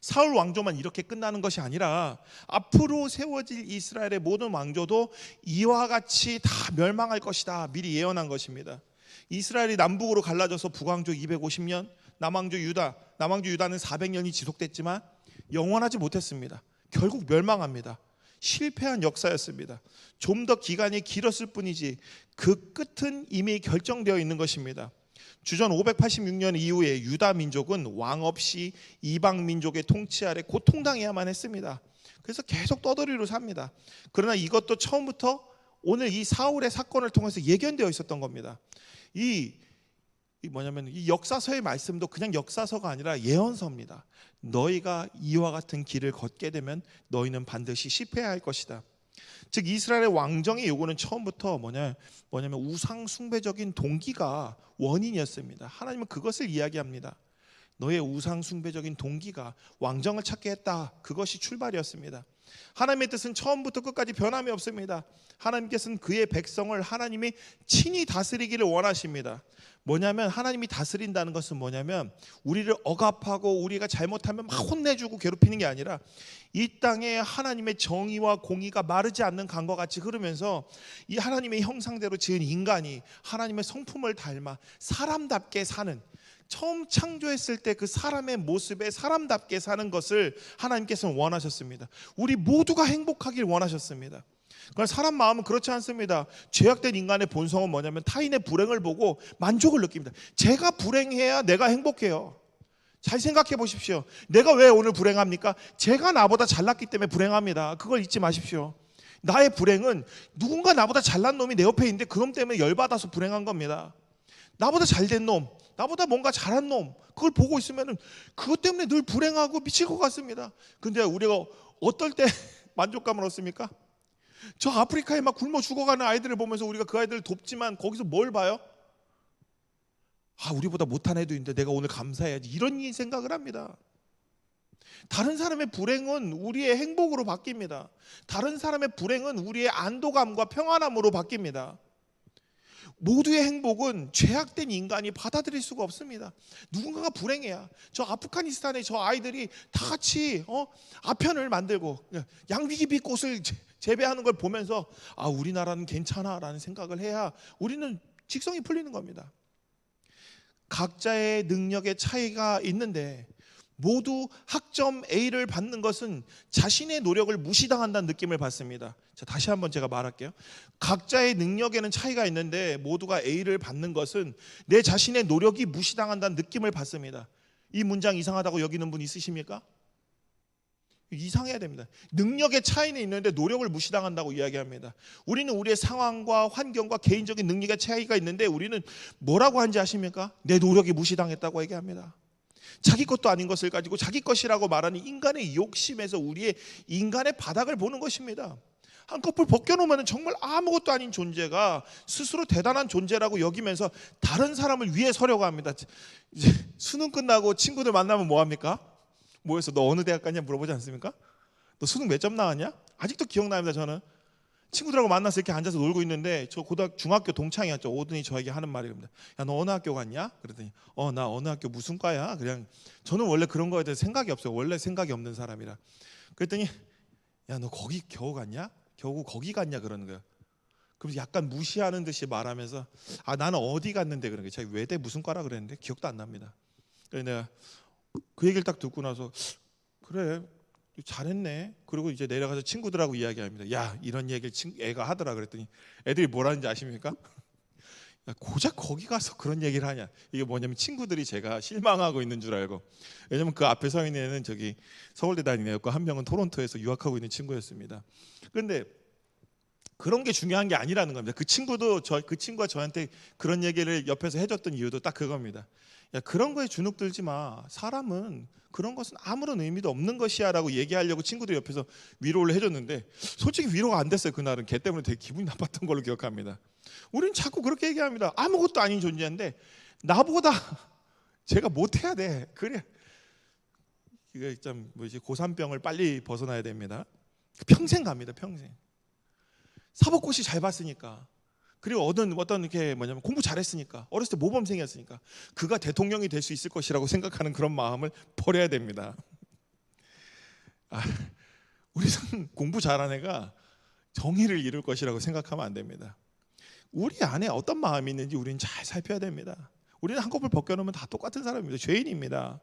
사울 왕조만 이렇게 끝나는 것이 아니라 앞으로 세워질 이스라엘의 모든 왕조도 이와 같이 다 멸망할 것이다. 미리 예언한 것입니다. 이스라엘이 남북으로 갈라져서 북왕조 250년, 남왕조 유다는 400년이 지속됐지만 영원하지 못했습니다. 결국 멸망합니다. 실패한 역사였습니다. 좀 더 기간이 길었을 뿐이지 그 끝은 이미 결정되어 있는 것입니다. 주전 586년 이후에 유다 민족은 왕 없이 이방 민족의 통치 아래 고통당해야만 했습니다. 그래서 계속 떠돌이로 삽니다. 그러나 이것도 처음부터 오늘 이 사울의 사건을 통해서 예견되어 있었던 겁니다. 이 역사서의 말씀도 그냥 역사서가 아니라 예언서입니다. 너희가 이와 같은 길을 걷게 되면 너희는 반드시 실패할 것이다. 즉 이스라엘의 왕정의 요구는 처음부터 뭐냐면 우상 숭배적인 동기가 원인이었습니다. 하나님은 그것을 이야기합니다. 너의 우상 숭배적인 동기가 왕정을 찾게 했다. 그것이 출발이었습니다. 하나님의 뜻은 처음부터 끝까지 변함이 없습니다. 하나님께서는 그의 백성을 하나님이 친히 다스리기를 원하십니다. 뭐냐면 하나님이 다스린다는 것은 뭐냐면 우리를 억압하고 우리가 잘못하면 막 혼내주고 괴롭히는 게 아니라 이 땅에 하나님의 정의와 공의가 마르지 않는 강과 같이 흐르면서 이 하나님의 형상대로 지은 인간이 하나님의 성품을 닮아 사람답게 사는, 처음 창조했을 때 그 사람의 모습에 사람답게 사는 것을 하나님께서는 원하셨습니다. 우리 모두가 행복하길 원하셨습니다. 그러나 사람 마음은 그렇지 않습니다. 죄악된 인간의 본성은 뭐냐면 타인의 불행을 보고 만족을 느낍니다. 제가 불행해야 내가 행복해요. 잘 생각해 보십시오. 내가 왜 오늘 불행합니까? 제가 나보다 잘났기 때문에 불행합니다. 그걸 잊지 마십시오. 나의 불행은 누군가 나보다 잘난 놈이 내 옆에 있는데 그 놈 때문에 열받아서 불행한 겁니다. 나보다 잘된 놈, 나보다 뭔가 잘한 놈, 그걸 보고 있으면 그것 때문에 늘 불행하고 미칠 것 같습니다. 근데 우리가 어떨 때 만족감을 얻습니까? 저 아프리카에 막 굶어 죽어가는 아이들을 보면서 우리가 그 아이들을 돕지만 거기서 뭘 봐요? 우리보다 못한 애도 있는데 내가 오늘 감사해야지, 이런 생각을 합니다. 다른 사람의 불행은 우리의 행복으로 바뀝니다. 다른 사람의 불행은 우리의 안도감과 평안함으로 바뀝니다. 모두의 행복은 죄악된 인간이 받아들일 수가 없습니다. 누군가가 불행해야. 저 아프가니스탄의 저 아이들이 다 같이 아편을 만들고 양귀비 꽃을 재배하는 걸 보면서 우리나라는 괜찮아라는 생각을 해야 우리는 직성이 풀리는 겁니다. 각자의 능력의 차이가 있는데 모두 학점 A를 받는 것은 자신의 노력을 무시당한다는 느낌을 받습니다. 자, 다시 한번 제가 말할게요. 각자의 능력에는 차이가 있는데 모두가 A를 받는 것은 내 자신의 노력이 무시당한다는 느낌을 받습니다. 이 문장 이상하다고 여기는 분 있으십니까? 이상해야 됩니다. 능력의 차이는 있는데 노력을 무시당한다고 이야기합니다. 우리는 우리의 상황과 환경과 개인적인 능력의 차이가 있는데 우리는 뭐라고 하는지 아십니까? 내 노력이 무시당했다고 얘기합니다. 자기 것도 아닌 것을 가지고 자기 것이라고 말하는 인간의 욕심에서 우리의 인간의 바닥을 보는 것입니다. 한꺼풀 벗겨놓으면 정말 아무것도 아닌 존재가 스스로 대단한 존재라고 여기면서 다른 사람을 위해 서려고 합니다. 이제 수능 끝나고 친구들 만나면 뭐합니까? 모여서 너 어느 대학 갔냐 물어보지 않습니까? 너 수능 몇 점 나왔냐? 아직도 기억납니다. 저는 친구들하고 만나서 이렇게 앉아서 놀고 있는데 저 중학교 동창이었죠. 오더니 저에게 하는 말이 겁니다. 야, 너 어느 학교 갔냐? 그랬더니 나 어느 학교 무슨 과야? 그냥 저는 원래 그런 거에 대해서 생각이 없어요. 원래 생각이 없는 사람이라. 그랬더니 야, 너 거기 겨우 갔냐? 겨우 거기 갔냐? 그러는 거예요. 그래서 약간 무시하는 듯이 말하면서 나는 어디 갔는데 그런 게 자기 외대 무슨 과라 그랬는데 기억도 안 납니다. 그래서 내가 그 얘기를 딱 듣고 나서 그래 잘했네. 그리고 이제 내려가서 친구들하고 이야기합니다. 야 이런 얘기를 애가 하더라 그랬더니 애들이 뭐라는지 아십니까? 야, 고작 거기 가서 그런 얘기를 하냐. 이게 뭐냐면 친구들이 제가 실망하고 있는 줄 알고. 왜냐면 그 앞에 서 있는 애는 저기 서울대 다니는 애였고 한 명은 토론토에서 유학하고 있는 친구였습니다. 그런데 그런 게 중요한 게 아니라는 겁니다. 그 친구가 저한테 그런 얘기를 옆에서 해줬던 이유도 딱 그겁니다. 야 그런 거에 주눅 들지 마. 사람은 그런 것은 아무런 의미도 없는 것이야라고 얘기하려고 친구들이 옆에서 위로를 해줬는데 솔직히 위로가 안 됐어요. 그날은 걔 때문에 되게 기분이 나빴던 걸로 기억합니다. 우리는 자꾸 그렇게 얘기합니다. 아무것도 아닌 존재인데 나보다 제가 못해야 돼. 그래. 이게 좀 뭐지 고산병을 빨리 벗어나야 됩니다. 평생 갑니다. 평생. 사법고시 잘 봤으니까. 그리고 어떤 이렇게 뭐냐면 공부 잘했으니까 어렸을 때 모범생이었으니까 그가 대통령이 될 수 있을 것이라고 생각하는 그런 마음을 버려야 됩니다. 우리는 공부 잘한 애가 정의를 이룰 것이라고 생각하면 안 됩니다. 우리 안에 어떤 마음이 있는지 우리는 잘 살펴야 됩니다. 우리는 한꺼풀 벗겨놓으면 다 똑같은 사람입니다. 죄인입니다.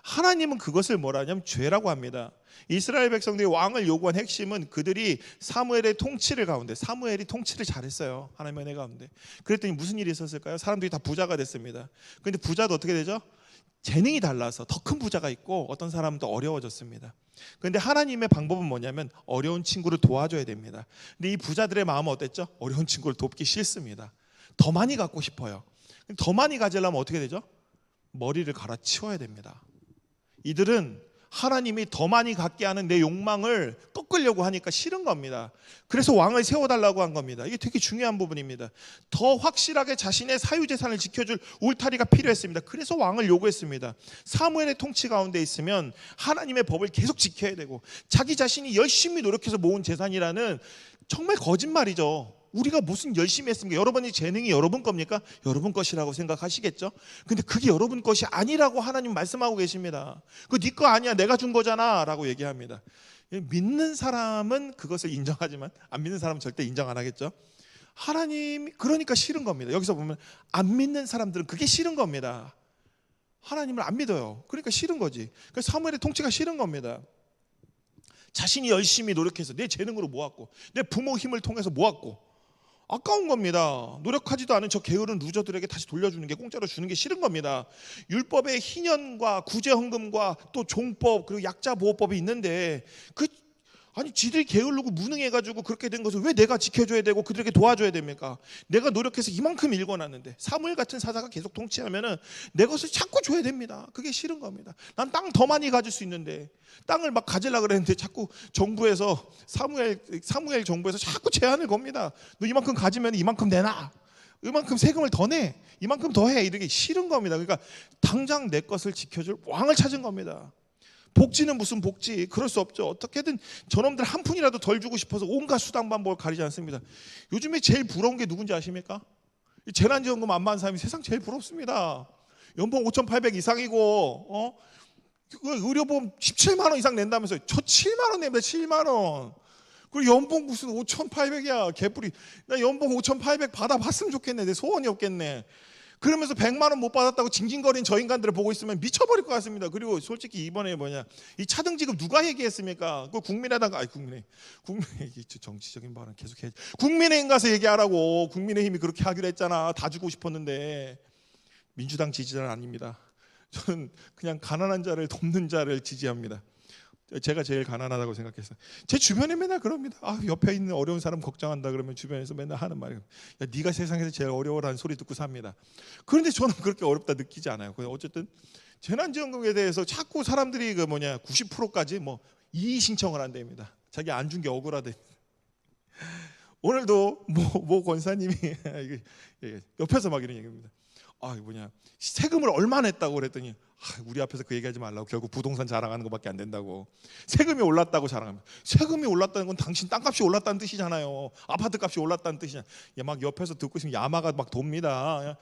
하나님은 그것을 뭐라 하냐면 죄라고 합니다. 이스라엘 백성들이 왕을 요구한 핵심은 그들이 사무엘의 통치를 가운데 사무엘이 통치를 잘했어요. 하나님의 은혜 가운데. 그랬더니 무슨 일이 있었을까요? 사람들이 다 부자가 됐습니다. 그런데 부자도 어떻게 되죠? 재능이 달라서 더 큰 부자가 있고 어떤 사람은 더 어려워졌습니다. 그런데 하나님의 방법은 뭐냐면 어려운 친구를 도와줘야 됩니다. 근데 이 부자들의 마음은 어땠죠? 어려운 친구를 돕기 싫습니다. 더 많이 갖고 싶어요. 더 많이 가지려면 어떻게 되죠? 머리를 갈아치워야 됩니다. 이들은 하나님이 더 많이 갖게 하는 내 욕망을 꺾으려고 하니까 싫은 겁니다. 그래서 왕을 세워달라고 한 겁니다. 이게 되게 중요한 부분입니다. 더 확실하게 자신의 사유재산을 지켜줄 울타리가 필요했습니다. 그래서 왕을 요구했습니다. 사무엘의 통치 가운데 있으면 하나님의 법을 계속 지켜야 되고 자기 자신이 열심히 노력해서 모은 재산이라는 정말 거짓말이죠. 우리가 무슨 열심히 했습니까? 여러분의 재능이 여러분 겁니까? 여러분 것이라고 생각하시겠죠? 근데 그게 여러분 것이 아니라고 하나님 말씀하고 계십니다. 그거 네 거 아니야, 내가 준 거잖아 라고 얘기합니다. 믿는 사람은 그것을 인정하지만 안 믿는 사람은 절대 인정 안 하겠죠? 하나님이 그러니까 싫은 겁니다. 여기서 보면 안 믿는 사람들은 그게 싫은 겁니다. 하나님을 안 믿어요. 그러니까 싫은 거지. 그래서 사무엘의 통치가 싫은 겁니다. 자신이 열심히 노력해서 내 재능으로 모았고 내 부모 힘을 통해서 모았고 아까운 겁니다. 노력하지도 않은 저 게으른 루저들에게 다시 돌려주는 게 공짜로 주는 게 싫은 겁니다. 율법의 희년과 구제헌금과 또 종법 그리고 약자보호법이 있는데 지들이 게으르고 무능해가지고 그렇게 된 것을 왜 내가 지켜줘야 되고 그들에게 도와줘야 됩니까? 내가 노력해서 이만큼 읽어놨는데 사무엘 같은 사사가 계속 통치하면은 내 것을 자꾸 줘야 됩니다. 그게 싫은 겁니다. 난 땅 더 많이 가질 수 있는데 땅을 막 가지려고 그랬는데 자꾸 정부에서 사무엘 정부에서 자꾸 제한을 겁니다. 너 이만큼 가지면 이만큼 내놔. 이만큼 세금을 더 내. 이만큼 더 해. 이렇게 싫은 겁니다. 그러니까 당장 내 것을 지켜줄 왕을 찾은 겁니다. 복지는 무슨 복지? 그럴 수 없죠. 어떻게든 저놈들 한 푼이라도 덜 주고 싶어서 온갖 수당 방법을 가리지 않습니다. 요즘에 제일 부러운 게 누군지 아십니까? 재난지원금 안 받는 사람이 세상 제일 부럽습니다. 연봉 5,800 이상이고 의료보험 17만 원 이상 낸다면서요. 저 7만 원 냅니다. 7만 원. 그리고 연봉 무슨 5,800이야. 개뿔이. 나 연봉 5,800 받아봤으면 좋겠네. 내 소원이 없겠네. 그러면서 100만 원 못 받았다고 징징거린 저 인간들을 보고 있으면 미쳐버릴 것 같습니다. 그리고 솔직히 이번에 이 차등지급 누가 얘기했습니까? 그 국민의당 국민의 정치적인 발언 계속 해. 국민의힘 가서 얘기하라고. 국민의힘이 그렇게 하기로 했잖아. 다 주고 싶었는데. 민주당 지지자는 아닙니다. 저는 그냥 가난한 자를 돕는 자를 지지합니다. 제가 제일 가난하다고 생각해서 제 주변에 맨날 그럽니다. 옆에 있는 어려운 사람 걱정한다 그러면 주변에서 맨날 하는 말이에요. 야, 네가 세상에서 제일 어려워라는 소리 듣고 삽니다. 그런데 저는 그렇게 어렵다 느끼지 않아요. 어쨌든 재난지원금에 대해서 자꾸 사람들이 90%까지 이의 신청을 한답니다. 자기 안 준 게 억울하대. 오늘도 모 권사님이 옆에서 막 이런 얘기입니다. 세금을 얼마 냈다고 그랬더니 우리 앞에서 그 얘기하지 말라고. 결국 부동산 자랑하는 것밖에 안 된다고. 세금이 올랐다고 자랑합니다. 세금이 올랐다는 건 당신 땅값이 올랐다는 뜻이잖아요. 아파트값이 올랐다는 뜻이잖아요. 막 옆에서 듣고 있으면 야마가 막 돕니다.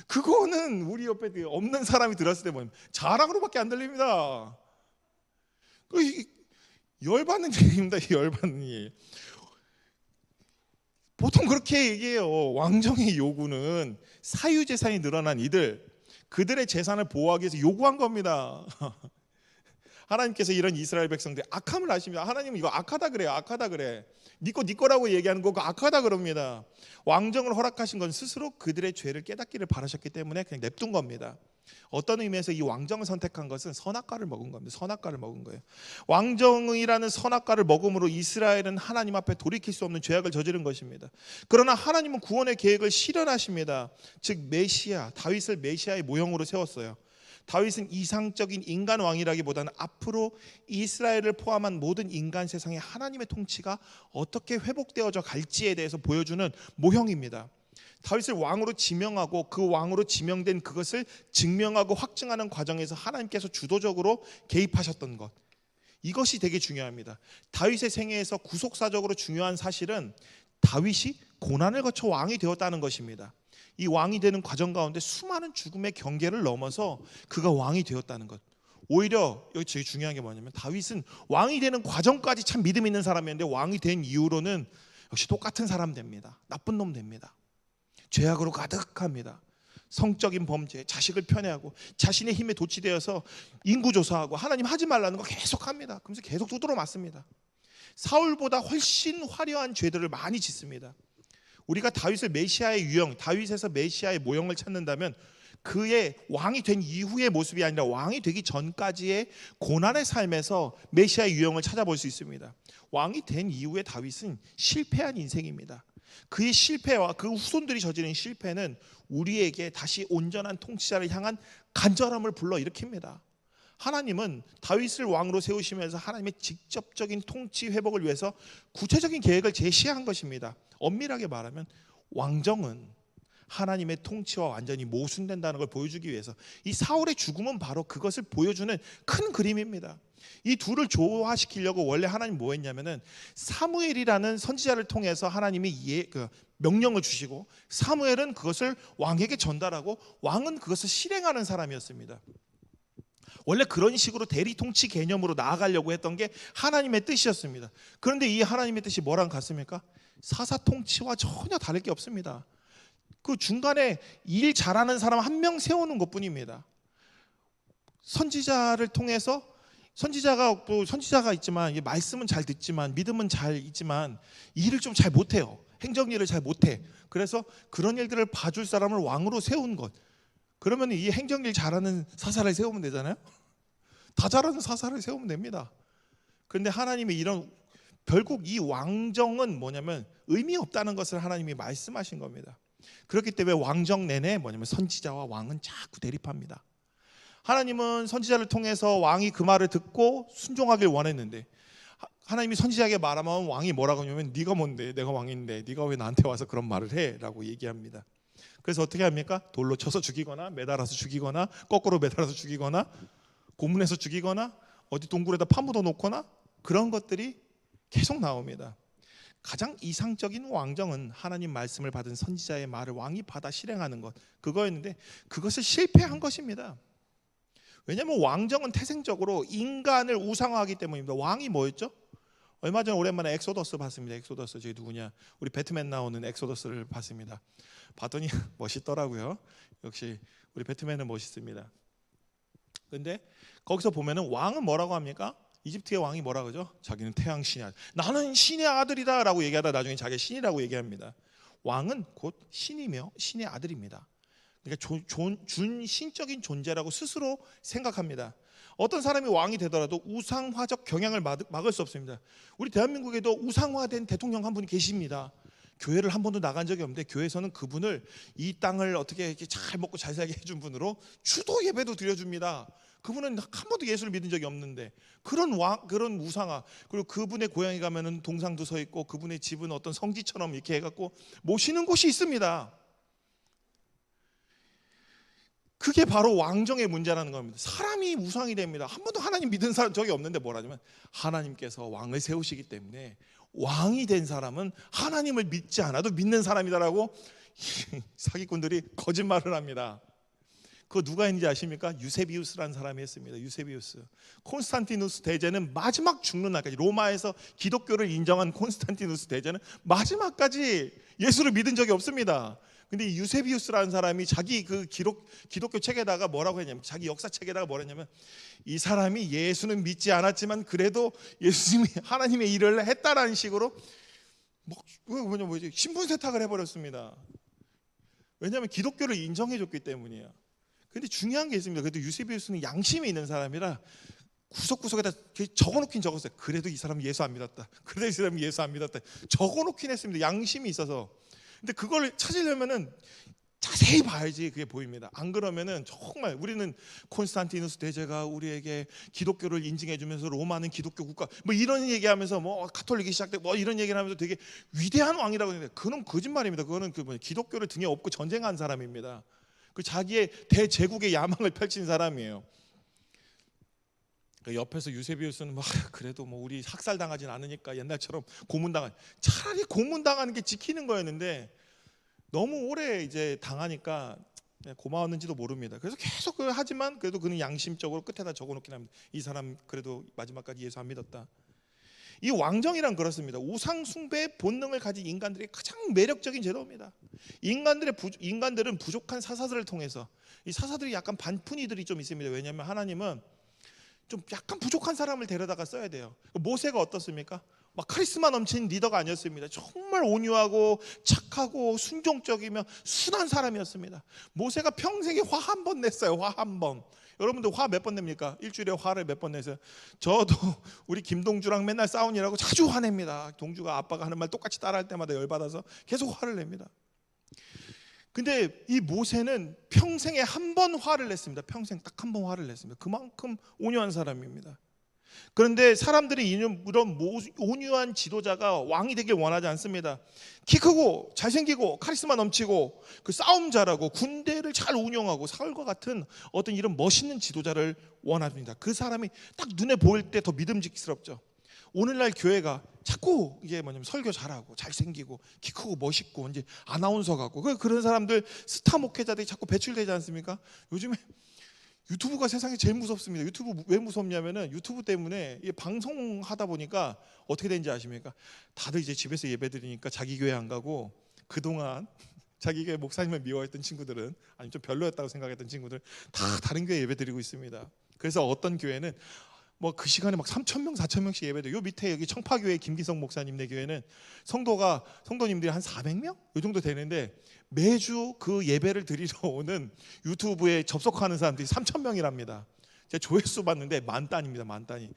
그거는 우리 옆에 없는 사람이 들었을 때 자랑으로밖에 안 들립니다. 열받는 얘기입니다. 열받는 얘기. 보통 그렇게 얘기해요. 왕정의 요구는 사유재산이 늘어난 그들의 재산을 보호하기 위해서 요구한 겁니다. 하나님께서 이런 이스라엘 백성들 악함을 아십니다. 하나님은 이거 악하다 그래요. 악하다 그래. 네 거라고 얘기하는 거 악하다 그럽니다. 왕정을 허락하신 건 스스로 그들의 죄를 깨닫기를 바라셨기 때문에 그냥 냅둔 겁니다. 어떤 의미에서 이 왕정을 선택한 것은 선악과를 먹은 겁니다. 선악과를 먹은 거예요. 왕정이라는 선악과를 먹음으로 이스라엘은 하나님 앞에 돌이킬 수 없는 죄악을 저지른 것입니다. 그러나 하나님은 구원의 계획을 실현하십니다. 즉 메시아, 다윗을 메시아의 모형으로 세웠어요. 다윗은 이상적인 인간 왕이라기보다는 앞으로 이스라엘을 포함한 모든 인간 세상에 하나님의 통치가 어떻게 회복되어져 갈지에 대해서 보여주는 모형입니다. 다윗을 왕으로 지명하고 그 왕으로 지명된 그것을 증명하고 확증하는 과정에서 하나님께서 주도적으로 개입하셨던 것, 이것이 되게 중요합니다. 다윗의 생애에서 구속사적으로 중요한 사실은 다윗이 고난을 거쳐 왕이 되었다는 것입니다. 이 왕이 되는 과정 가운데 수많은 죽음의 경계를 넘어서 그가 왕이 되었다는 것. 오히려 여기 되게 중요한 게 뭐냐면 다윗은 왕이 되는 과정까지 참 믿음 있는 사람이었는데 왕이 된 이후로는 역시 똑같은 사람 됩니다. 나쁜 놈 됩니다. 죄악으로 가득합니다. 성적인 범죄, 자식을 편애하고 자신의 힘에 도취되어서 인구조사하고 하나님 하지 말라는 거 계속합니다. 그러면서 계속 두드러 맞습니다. 사울보다 훨씬 화려한 죄들을 많이 짓습니다. 우리가 다윗을 메시아의 유형, 다윗에서 메시아의 모형을 찾는다면 그의 왕이 된 이후의 모습이 아니라 왕이 되기 전까지의 고난의 삶에서 메시아의 유형을 찾아볼 수 있습니다. 왕이 된 이후의 다윗은 실패한 인생입니다. 그의 실패와 그 후손들이 저지른 실패는 우리에게 다시 온전한 통치자를 향한 간절함을 불러일으킵니다. 하나님은 다윗을 왕으로 세우시면서 하나님의 직접적인 통치 회복을 위해서 구체적인 계획을 제시한 것입니다. 엄밀하게 말하면 왕정은 하나님의 통치와 완전히 모순된다는 걸 보여주기 위해서 이 사울의 죽음은 바로 그것을 보여주는 큰 그림입니다. 이 둘을 조화시키려고 원래 하나님 뭐 했냐면은 사무엘이라는 선지자를 통해서 하나님이 명령을 주시고 사무엘은 그것을 왕에게 전달하고 왕은 그것을 실행하는 사람이었습니다. 원래 그런 식으로 대리 통치 개념으로 나아가려고 했던 게 하나님의 뜻이었습니다. 그런데 이 하나님의 뜻이 뭐랑 같습니까? 사사 통치와 전혀 다를 게 없습니다. 그 중간에 일 잘하는 사람 한 명 세우는 것뿐입니다. 선지자를 통해서 선지자가 있지만 말씀은 잘 듣지만 믿음은 잘 있지만 일을 좀 잘 못해요. 행정일을 잘 못해. 그래서 그런 일들을 봐줄 사람을 왕으로 세운 것. 그러면 이 행정일 잘하는 사사를 세우면 되잖아요. 다 잘하는 사사를 세우면 됩니다. 그런데 하나님이 결국 이 왕정은 뭐냐면 의미 없다는 것을 하나님이 말씀하신 겁니다. 그렇기 때문에 왕정 내내 뭐냐면 선지자와 왕은 자꾸 대립합니다. 하나님은 선지자를 통해서 왕이 그 말을 듣고 순종하길 원했는데 하나님이 선지자에게 말하면 왕이 뭐라고 하냐면 네가 뭔데, 내가 왕인데 네가 왜 나한테 와서 그런 말을 해? 라고 얘기합니다. 그래서 어떻게 합니까? 돌로 쳐서 죽이거나 매달아서 죽이거나 거꾸로 매달아서 죽이거나 고문해서 죽이거나 어디 동굴에다 파묻어 놓거나 그런 것들이 계속 나옵니다. 가장 이상적인 왕정은 하나님 말씀을 받은 선지자의 말을 왕이 받아 실행하는 것, 그거였는데 그것을 실패한 것입니다. 왜냐하면 왕정은 태생적으로 인간을 우상화하기 때문입니다. 왕이 뭐였죠? 얼마 전에 오랜만에 엑소더스 봤습니다. 엑소더스 저기 누구냐? 우리 배트맨 나오는 엑소더스를 봤습니다. 봤더니 멋있더라고요. 역시 우리 배트맨은 멋있습니다. 근데 거기서 보면은 왕은 뭐라고 합니까? 이집트의 왕이 뭐라 그러죠? 자기는 태양 신의 아들. 나는 신의 아들이다 라고 얘기하다 나중에 자기가 신이라고 얘기합니다. 왕은 곧 신이며 신의 아들입니다. 그러니까 준신적인 존재라고 스스로 생각합니다. 어떤 사람이 왕이 되더라도 우상화적 경향을 막을 수 없습니다. 우리 대한민국에도 우상화된 대통령 한 분이 계십니다. 교회를 한 번도 나간 적이 없는데 교회에서는 그분을 이 땅을 어떻게 이렇게 잘 먹고 잘 살게 해준 분으로 추도 예배도 드려줍니다. 그분은 한 번도 예수를 믿은 적이 없는데 그런 우상화, 그리고 그분의 고향에 가면은 동상도 서 있고 그분의 집은 어떤 성지처럼 이렇게 해갖고 모시는 곳이 있습니다. 그게 바로 왕정의 문제라는 겁니다. 사람이 우상이 됩니다. 한 번도 하나님 믿은 사람 적이 없는데 뭐라냐면 하나님께서 왕을 세우시기 때문에 왕이 된 사람은 하나님을 믿지 않아도 믿는 사람이다라고 사기꾼들이 거짓말을 합니다. 그거 누가 했는지 아십니까? 유세비우스라는 사람이 했습니다. 유세비우스. 콘스탄티누스 대제는 마지막 죽는 날까지, 로마에서 기독교를 인정한 콘스탄티누스 대제는 마지막까지 예수를 믿은 적이 없습니다. 근데 이 유세비우스라는 사람이 자기 그 기독교 책에다가 뭐라고 했냐면, 자기 역사 책에다가 뭐라 했냐면, 이 사람이 예수는 믿지 않았지만 그래도 예수님이 하나님의 일을 했다라는 식으로 뭐지 신분 세탁을 해버렸습니다. 왜냐하면 기독교를 인정해줬기 때문이에요. 근데 중요한 게 있습니다. 그래도 유세비우스는 양심이 있는 사람이라 구석구석에다 적어놓긴 적었어요. 그래도 이 사람은 예수 안 믿었다. 그래도 이 사람은 예수 안 믿었다. 적어놓긴 했습니다. 양심이 있어서. 근데 그걸 찾으려면은 자세히 봐야지 그게 보입니다. 안 그러면은 정말 우리는 콘스탄티누스 대제가 우리에게 기독교를 인증해주면서 로마는 기독교 국가 뭐 이런 얘기하면서 뭐 가톨릭이 시작되고 뭐 이런 얘기를 하면서 되게 위대한 왕이라고 하는데 그건 거짓말입니다. 그거는 기독교를 등에 업고 전쟁한 사람입니다. 그 자기의 대제국의 야망을 펼친 사람이에요. 옆에서 유세비우스는 그래도 뭐 우리 학살당하진 않으니까 옛날처럼 차라리 고문당하는 게 지키는 거였는데 너무 오래 이제 당하니까 고마웠는지도 모릅니다. 그래서 계속 하지만 그래도 그는 양심적으로 끝에다 적어놓긴 합니다. 이 사람 그래도 마지막까지 예수 안 믿었다. 이 왕정이란 그렇습니다. 우상 숭배의 본능을 가진 인간들이 가장 매력적인 제도입니다. 인간들은 부족한 사사들을 통해서, 이 사사들이 약간 반푼이들이 좀 있습니다. 왜냐하면 하나님은 좀 약간 부족한 사람을 데려다가 써야 돼요. 모세가 어떻습니까? 막 카리스마 넘치는 리더가 아니었습니다. 정말 온유하고 착하고 순종적이며 순한 사람이었습니다. 모세가 평생에 화 한 번 냈어요. 화 한 번. 여러분들 화 몇 번 냅니까? 일주일에 화를 몇 번 내세요? 저도 우리 김동주랑 맨날 싸우느라고 자주 화냅니다. 동주가 아빠가 하는 말 똑같이 따라할 때마다 열받아서 계속 화를 냅니다. 근데 이 모세는 평생에 한 번 화를 냈습니다. 평생 딱 한 번 화를 냈습니다. 그만큼 온유한 사람입니다. 그런데 사람들이 이런 온유한 지도자가 왕이 되길 원하지 않습니다. 키 크고 잘생기고 카리스마 넘치고 그 싸움 잘하고 군대를 잘 운영하고 사울과 같은 어떤 이런 멋있는 지도자를 원합니다. 그 사람이 딱 눈에 보일 때 더 믿음직스럽죠. 오늘날 교회가 자꾸 이게 설교 잘하고 잘생기고 키 크고 멋있고 이제 아나운서 같고 그런 사람들 스타 목회자들이 자꾸 배출되지 않습니까? 요즘에 유튜브가 세상에 제일 무섭습니다. 유튜브 왜 무섭냐면은 유튜브 때문에 방송하다 보니까 어떻게 되는지 아십니까? 다들 이제 집에서 예배 드리니까 자기 교회 안 가고 그동안 자기 교회 목사님을 미워했던 친구들은, 아니 좀 별로였다고 생각했던 친구들 다 다른 교회 예배 드리고 있습니다. 그래서 어떤 교회는 그 시간에 3,000명, 4,000명씩 예배드려요. 요 밑에 여기 청파교회 김기성 목사님네 교회는 성도님들이 한 400명? 이 정도 되는데 매주 그 예배를 드리러 오는 유튜브에 접속하는 사람들이 3,000명이랍니다. 제가 조회수 봤는데 만 단입니다. 만 단위.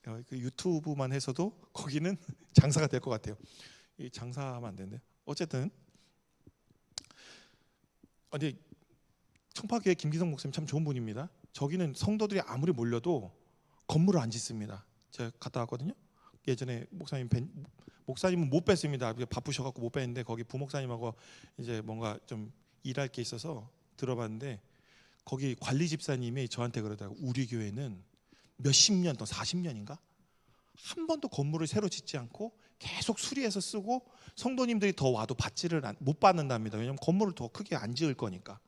그 유튜브만 해서도 거기는 장사가 될 것 같아요. 이 장사하면 안 되는데 어쨌든 근데 청파교회 김기성 목사님 참 좋은 분입니다. 저기는 성도들이 아무리 몰려도 건물을 안 짓습니다. 제가 갔다 왔거든요. 예전에 목사님은 못 뵀습니다. 바쁘셔갖고 못 뵀는데 거기 부목사님하고 이제 뭔가 좀 일할 게 있어서 들어봤는데 거기 관리 집사님이 저한테 그러더라고요. 우리 교회는 몇십 년, 더 40년인가? 한 번도 건물을 새로 짓지 않고 계속 수리해서 쓰고 성도님들이 더 와도 받지를 못 받는답니다. 왜냐하면 건물을 더 크게 안 지을 거니까.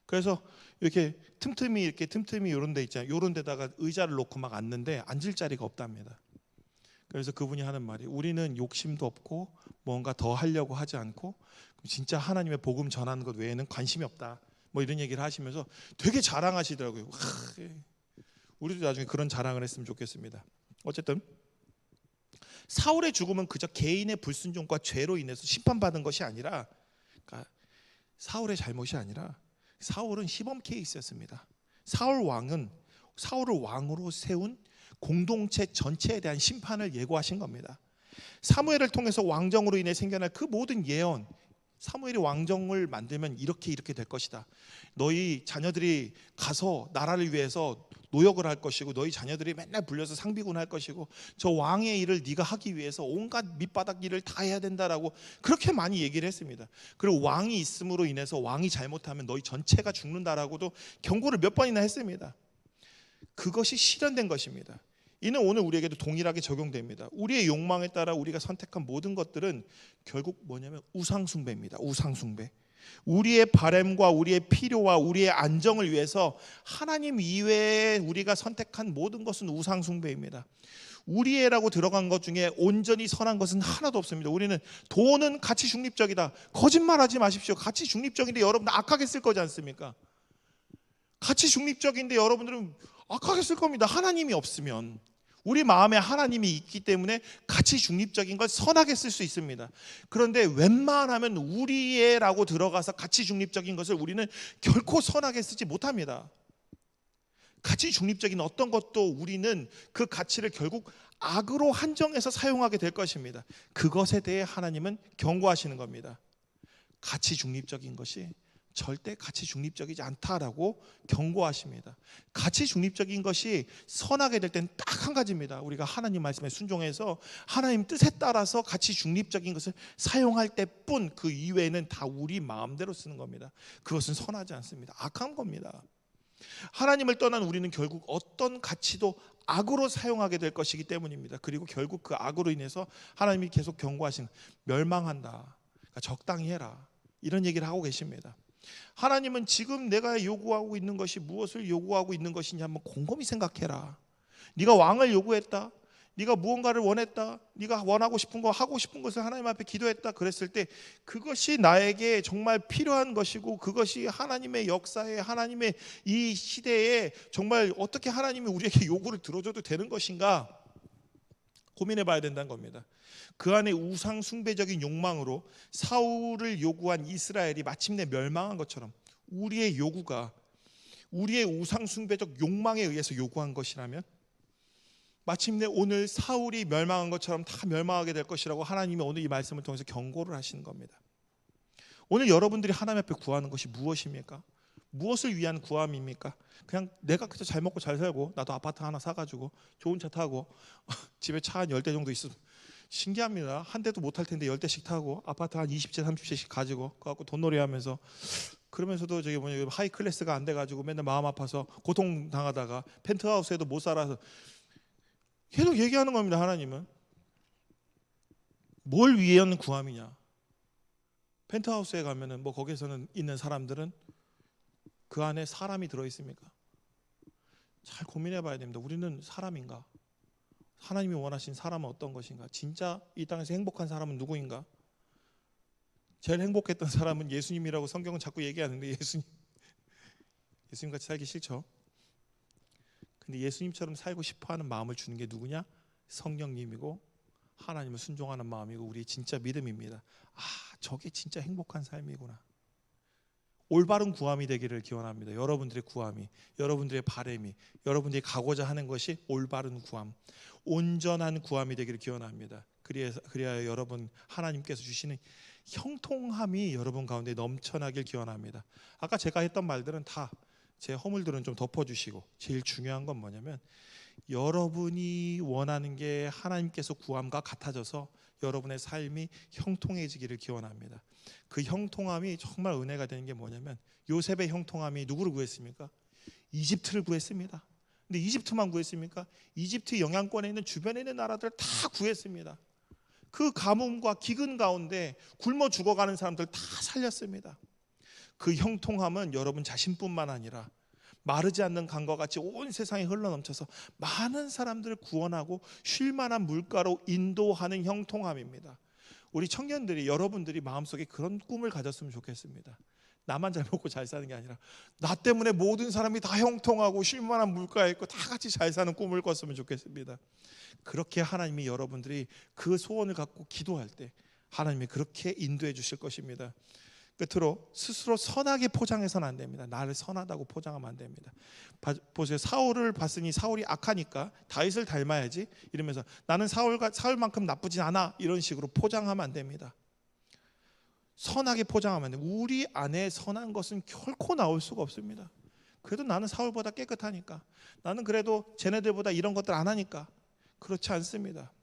그래서 이렇게 틈틈이 이런 데 있잖아요. 이런 데다가 의자를 놓고 막 앉는데 앉을 자리가 없답니다. 그래서 그분이 하는 말이 우리는 욕심도 없고 뭔가 더 하려고 하지 않고 진짜 하나님의 복음 전하는 것 외에는 관심이 없다. 뭐 이런 얘기를 하시면서 되게 자랑하시더라고요. 우리도 나중에 그런 자랑을 했으면 좋겠습니다. 어쨌든 사울의 죽음은 그저 개인의 불순종과 죄로 인해서 심판받은 것이 아니라, 그러니까 사울의 잘못이 아니라 사울은 시범 케이스였습니다. 사울을 왕으로 세운 공동체 전체에 대한 심판을 예고하신 겁니다. 사무엘을 통해서 왕정으로 인해 생겨날 그 모든 예언, 사무엘이 왕정을 만들면 이렇게 될 것이다. 너희 자녀들이 가서 나라를 위해서 노역을 할 것이고 너희 자녀들이 맨날 불려서 상비군 할 것이고 저 왕의 일을 네가 하기 위해서 온갖 밑바닥 일을 다 해야 된다라고 그렇게 많이 얘기를 했습니다. 그리고 왕이 있음으로 인해서 왕이 잘못하면 너희 전체가 죽는다라고도 경고를 몇 번이나 했습니다. 그것이 실현된 것입니다. 이는 오늘 우리에게도 동일하게 적용됩니다. 우리의 욕망에 따라 우리가 선택한 모든 것들은 결국 뭐냐면 우상숭배입니다. 우상숭배. 우리의 바램과 우리의 필요와 우리의 안정을 위해서 하나님 이외에 우리가 선택한 모든 것은 우상 숭배입니다. 우리애라고 들어간 것 중에 온전히 선한 것은 하나도 없습니다. 우리는 돈은 가치 중립적이다. 거짓말하지 마십시오. 가치 중립적인데 여러분 악하게 쓸 거지 않습니까? 가치 중립적인데 여러분들은 악하게 쓸 겁니다. 하나님이 없으면. 우리 마음에 하나님이 있기 때문에 가치 중립적인 걸 선하게 쓸 수 있습니다. 그런데 웬만하면 우리애라고 들어가서 가치 중립적인 것을 우리는 결코 선하게 쓰지 못합니다. 가치 중립적인 어떤 것도 우리는 그 가치를 결국 악으로 한정해서 사용하게 될 것입니다. 그것에 대해 하나님은 경고하시는 겁니다. 가치 중립적인 것이 절대 가치 중립적이지 않다라고 경고하십니다. 가치 중립적인 것이 선하게 될 때는 딱 한 가지입니다. 우리가 하나님 말씀에 순종해서 하나님 뜻에 따라서 가치 중립적인 것을 사용할 때뿐, 그 이외에는 다 우리 마음대로 쓰는 겁니다. 그것은 선하지 않습니다. 악한 겁니다. 하나님을 떠난 우리는 결국 어떤 가치도 악으로 사용하게 될 것이기 때문입니다. 그리고 결국 그 악으로 인해서 하나님이 계속 경고하신 멸망한다. 그러니까 적당히 해라. 이런 얘기를 하고 계십니다. 하나님은 지금 내가 요구하고 있는 것이 무엇을 요구하고 있는 것이냐 한번 곰곰이 생각해라. 네가 왕을 요구했다. 네가 무언가를 원했다. 네가 원하고 싶은 거, 하고 싶은 것을 하나님 앞에 기도했다. 그랬을 때 그것이 나에게 정말 필요한 것이고, 그것이 하나님의 역사에, 하나님의 이 시대에 정말 어떻게 하나님이 우리에게 요구를 들어줘도 되는 것인가 고민해 봐야 된다는 겁니다. 그 안에 우상 숭배적인 욕망으로 사울을 요구한 이스라엘이 마침내 멸망한 것처럼 우리의 요구가 우리의 우상 숭배적 욕망에 의해서 요구한 것이라면 마침내 오늘 사울이 멸망한 것처럼 다 멸망하게 될 것이라고 하나님이 오늘 이 말씀을 통해서 경고를 하시는 겁니다. 오늘 여러분들이 하나님 앞에 구하는 것이 무엇입니까? 무엇을 위한 구함입니까? 그냥 내가 그저 잘 먹고 잘 살고, 나도 아파트 하나 사가지고 좋은 차 타고 집에 차 한 10대 정도 있으면 신기합니다. 한 대도 못 탈 텐데 10대씩 타고 아파트 한 20채 30채씩 가지고 그래갖고 돈놀이 하면서, 그러면서도 저기 뭐냐 하이 클래스가 안 돼가지고 맨날 마음 아파서 고통당하다가 펜트하우스에도 못 살아서 계속 얘기하는 겁니다. 하나님은 뭘 위한 구함이냐? 펜트하우스에 가면은 뭐 거기서는 있는 사람들은 그 안에 사람이 들어있습니까? 잘 고민해 봐야 됩니다. 우리는 사람인가? 하나님이 원하신 사람은 어떤 것인가? 진짜 이 땅에서 행복한 사람은 누구인가? 제일 행복했던 사람은 예수님이라고 성경은 자꾸 얘기하는데 예수님 같이 살기 싫죠? 근데 예수님처럼 살고 싶어하는 마음을 주는 게 누구냐? 성령님이고 하나님을 순종하는 마음이고 우리의 진짜 믿음입니다. 아, 저게 진짜 행복한 삶이구나. 올바른 구함이 되기를 기원합니다. 여러분들의 구함이, 여러분들의 바람이, 여러분들이 가고자 하는 것이 올바른 구함, 온전한 구함이 되기를 기원합니다. 그래야 여러분 하나님께서 주시는 형통함이 여러분 가운데 넘쳐나길 기원합니다. 아까 제가 했던 말들은 다 제 허물들은 좀 덮어주시고, 제일 중요한 건 뭐냐면 여러분이 원하는 게 하나님께서 구함과 같아져서 여러분의 삶이 형통해지기를 기원합니다. 그 형통함이 정말 은혜가 되는 게 뭐냐면, 요셉의 형통함이 누구를 구했습니까? 이집트를 구했습니다. 근데 이집트만 구했습니까? 이집트 영향권에 있는 주변에 있는 나라들 다 구했습니다. 그 가뭄과 기근 가운데 굶어 죽어가는 사람들 다 살렸습니다. 그 형통함은 여러분 자신뿐만 아니라 마르지 않는 강과 같이 온 세상에 흘러넘쳐서 많은 사람들을 구원하고 쉴만한 물가로 인도하는 형통함입니다. 우리 청년들이, 여러분들이 마음속에 그런 꿈을 가졌으면 좋겠습니다. 나만 잘 먹고 잘 사는 게 아니라 나 때문에 모든 사람이 다 형통하고 쉴만한 물가에 있고 다 같이 잘 사는 꿈을 꿨으면 좋겠습니다. 그렇게 하나님이 여러분들이 그 소원을 갖고 기도할 때 하나님이 그렇게 인도해 주실 것입니다. 끝으로 스스로 선하게 포장해서는 안 됩니다. 나를 선하다고 포장하면 안 됩니다. 보세요. 사울을 봤으니 사울이 악하니까 다윗을 닮아야지 이러면서 나는 사울만큼 나쁘진 않아 이런 식으로 포장하면 안 됩니다. 선하게 포장하면 안 됩니다. 우리 안에 선한 것은 결코 나올 수가 없습니다. 그래도 나는 사울보다 깨끗하니까, 나는 그래도 쟤네들보다 이런 것들 안 하니까. 그렇지 않습니다.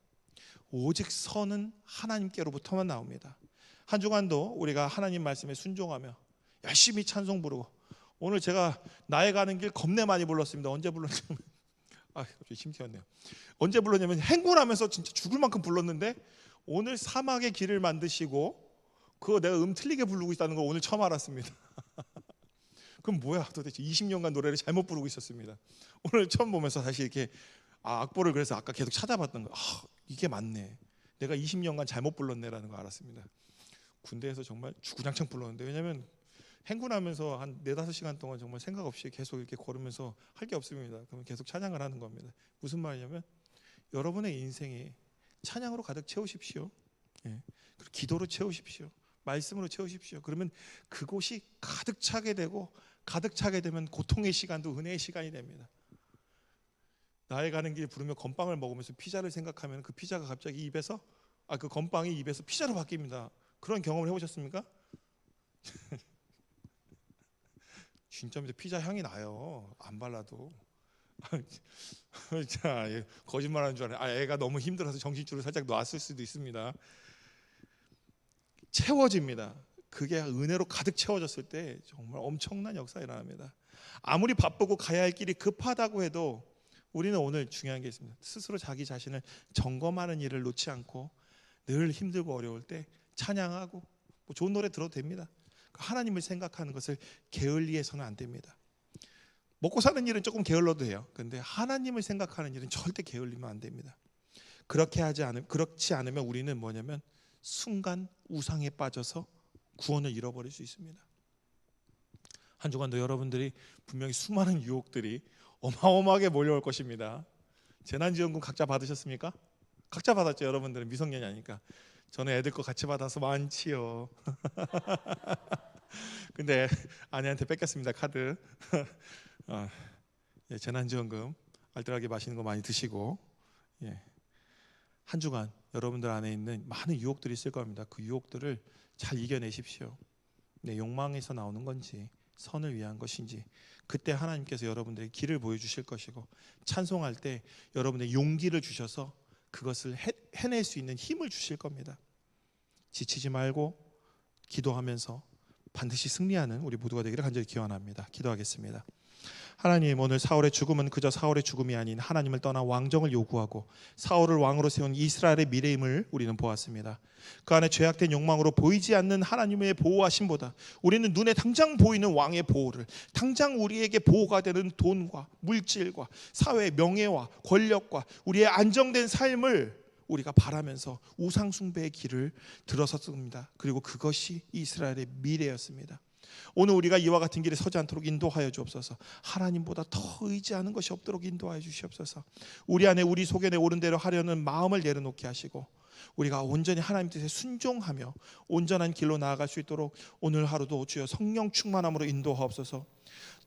오직 선은 하나님께로부터만 나옵니다. 한 주간도 우리가 하나님 말씀에 순종하며 열심히 찬송 부르고, 오늘 제가 나의 가는 길 겁내 많이 불렀습니다. 언제 불렀냐면 갑자기 심티었네요. 언제 불렀냐면 행군하면서 진짜 죽을 만큼 불렀는데, 오늘 사막의 길을 만드시고 그거 내가 틀리게 부르고 있다는 걸 오늘 처음 알았습니다. 그럼 뭐야 도대체 20년간 노래를 잘못 부르고 있었습니다. 오늘 처음 보면서 다시 이렇게 악보를 그래서 아까 계속 찾아봤던 거 이게 맞네. 내가 20년간 잘못 불렀네라는 걸 알았습니다. 군대에서 정말 주구장창 불렀는데 왜냐하면 행군하면서 한 4-5시간 동안 정말 생각 없이 계속 이렇게 걸으면서 할 게 없습니다. 그러면 계속 찬양을 하는 겁니다. 무슨 말이냐면 여러분의 인생에 찬양으로 가득 채우십시오. 예. 그리고 기도로 채우십시오. 말씀으로 채우십시오. 그러면 그곳이 가득 차게 되고 가득 차게 되면 고통의 시간도 은혜의 시간이 됩니다. 나의 가는 길 부르며 건빵을 먹으면서 피자를 생각하면 그 피자가 갑자기 입에서 그 건빵이 입에서 피자로 바뀝니다. 그런 경험을 해보셨습니까? 진짜입니다. 피자 향이 나요. 안 발라도. 자, 거짓말하는 줄 알아요. 애가 너무 힘들어서 정신줄을 살짝 놨을 수도 있습니다. 채워집니다. 그게 은혜로 가득 채워졌을 때 정말 엄청난 역사가 일어납니다. 아무리 바쁘고 가야 할 길이 급하다고 해도 우리는 오늘 중요한 게 있습니다. 스스로 자기 자신을 점검하는 일을 놓지 않고 늘 힘들고 어려울 때 찬양하고 좋은 노래 들어도 됩니다. 하나님을 생각하는 것을 게을리해서는 안 됩니다. 먹고 사는 일은 조금 게을러도 해요. 그런데 하나님을 생각하는 일은 절대 게을리면 안 됩니다. 그렇지 않으면 우리는 뭐냐면 순간 우상에 빠져서 구원을 잃어버릴 수 있습니다. 한 주간도 여러분들이 분명히 수많은 유혹들이 어마어마하게 몰려올 것입니다. 재난지원금 각자 받으셨습니까? 각자 받았죠. 여러분들은 미성년이 아니까. 저는 애들 거 같이 받아서 많지요. 근데 아내한테 뺏겼습니다. 카드. 재난지원금 알뜰하게 맛있는 거 많이 드시고 한 주간 여러분들 안에 있는 많은 유혹들이 있을 겁니다. 그 유혹들을 잘 이겨내십시오. 내 욕망에서 나오는 건지 선을 위한 것인지 그때 하나님께서 여러분들의 길을 보여주실 것이고 찬송할 때 여러분의 용기를 주셔서 그것을 해낼 수 있는 힘을 주실 겁니다. 지치지 말고 기도하면서 반드시 승리하는 우리 모두가 되기를 간절히 기원합니다. 기도하겠습니다. 하나님, 오늘 사울의 죽음은 그저 사울의 죽음이 아닌 하나님을 떠나 왕정을 요구하고 사울을 왕으로 세운 이스라엘의 미래임을 우리는 보았습니다. 그 안에 죄악된 욕망으로 보이지 않는 하나님의 보호하심보다 우리는 눈에 당장 보이는 왕의 보호를, 당장 우리에게 보호가 되는 돈과 물질과 사회의 명예와 권력과 우리의 안정된 삶을 우리가 바라면서 우상숭배의 길을 들어섰습니다. 그리고 그것이 이스라엘의 미래였습니다. 오늘 우리가 이와 같은 길에 서지 않도록 인도하여 주옵소서. 하나님보다 더 의지하는 것이 없도록 인도하여 주시옵소서. 우리 안에 우리 속에 옳은 대로 하려는 마음을 내려놓게 하시고 우리가 온전히 하나님 뜻에 순종하며 온전한 길로 나아갈 수 있도록 오늘 하루도 주여 성령 충만함으로 인도하옵소서.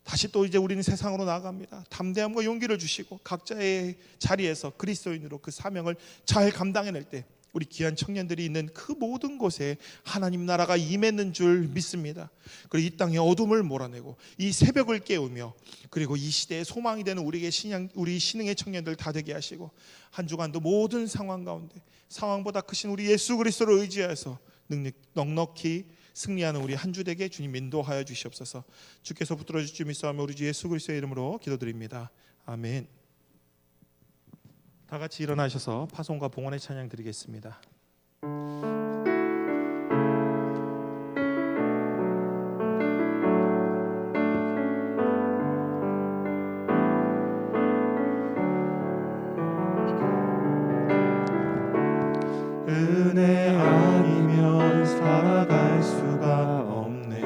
다시 또 이제 우리는 세상으로 나아갑니다. 담대함과 용기를 주시고 각자의 자리에서 그리스도인으로 그 사명을 잘 감당해낼 때 우리 귀한 청년들이 있는 그 모든 곳에 하나님 나라가 임했는 줄 믿습니다. 그리고 이 땅의 어둠을 몰아내고 이 새벽을 깨우며 그리고 이 시대의 소망이 되는 우리 신흥의 청년들 다 되게 하시고 한 주간도 모든 상황 가운데 상황보다 크신 우리 예수 그리스도를 의지하여서 넉넉히 승리하는 우리 한 주 되게 주님 인도하여 주시옵소서. 주께서 붙들어 주실 줄 믿사오며 우리 주 예수 그리스도의 이름으로 기도드립니다. 아멘. 다 같이 일어나셔서 파송과 봉헌의 찬양 드리겠습니다. 은혜 아니면 살아갈 수가 없네.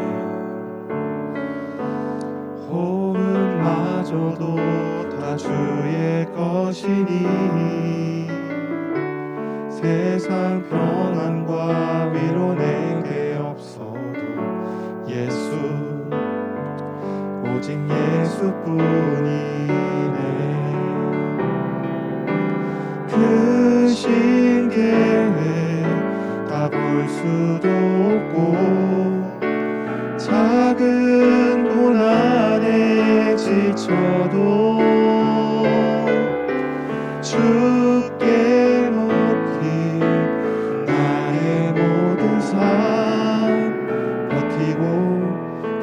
호흡마저도 다 주의 것이니 세상 평안과 위로 내게 없어도 예수 오직 예수뿐이네. 그 신계획 다 볼 수도 없고 작은 고난에 지쳐도 주께 맡긴 나의 모든 삶 버티고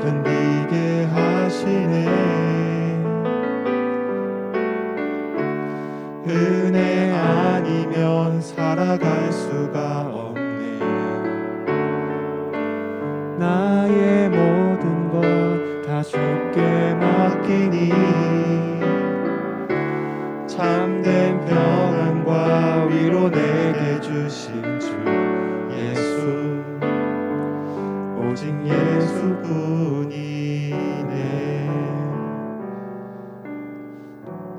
견디게 하시네. 은혜 아니면 살아갈 수가 없네. 느끼니 참된 평안과 위로 내게 주신 주 예수 오직 예수뿐이네.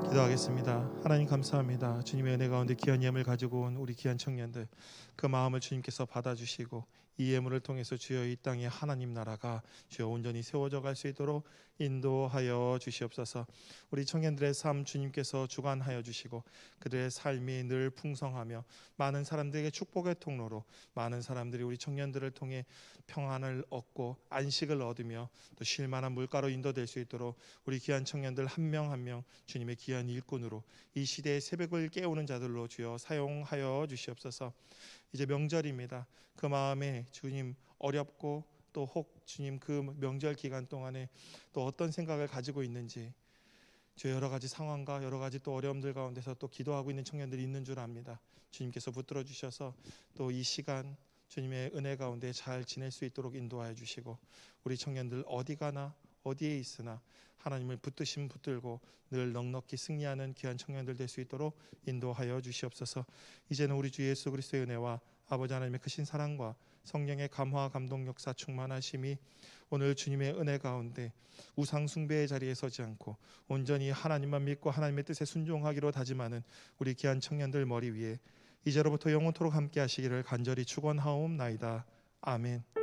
기도하겠습니다. 하나님 감사합니다. 주님의 은혜 가운데 귀한 예물 가지고 온 우리 귀한 청년들, 그 마음을 주님께서 받아주시고 이 예물을 통해서 주여 이 땅에 하나님 나라가 주여 온전히 세워져 갈 수 있도록 인도하여 주시옵소서. 우리 청년들의 삶 주님께서 주관하여 주시고 그들의 삶이 늘 풍성하며 많은 사람들에게 축복의 통로로 많은 사람들이 우리 청년들을 통해 평안을 얻고 안식을 얻으며 또 쉴만한 물가로 인도될 수 있도록 우리 귀한 청년들 한 명 한 명 주님의 귀한 일꾼으로 이 시대의 새벽을 깨우는 자들로 주여 사용하여 주시옵소서. 이제 명절입니다. 그 마음에 주님 어렵고 또 혹 주님 그 명절 기간 동안에 또 어떤 생각을 가지고 있는지 주 여러 가지 상황과 여러 가지 또 어려움들 가운데서 또 기도하고 있는 청년들이 있는 줄 압니다. 주님께서 붙들어 주셔서 또 이 시간 주님의 은혜 가운데 잘 지낼 수 있도록 인도하여 주시고 우리 청년들 어디 가나 어디에 있으나 하나님을 붙드심 붙들고 늘 넉넉히 승리하는 귀한 청년들 될 수 있도록 인도하여 주시옵소서. 이제는 우리 주 예수 그리스도의 은혜와 아버지 하나님의 크신 사랑과 성령의 감화 감동 역사 충만하심이 오늘 주님의 은혜 가운데 우상 숭배의 자리에 서지 않고 온전히 하나님만 믿고 하나님의 뜻에 순종하기로 다짐하는 우리 귀한 청년들 머리 위에 이제로부터 영원토록 함께 하시기를 간절히 축원하옵나이다. 아멘.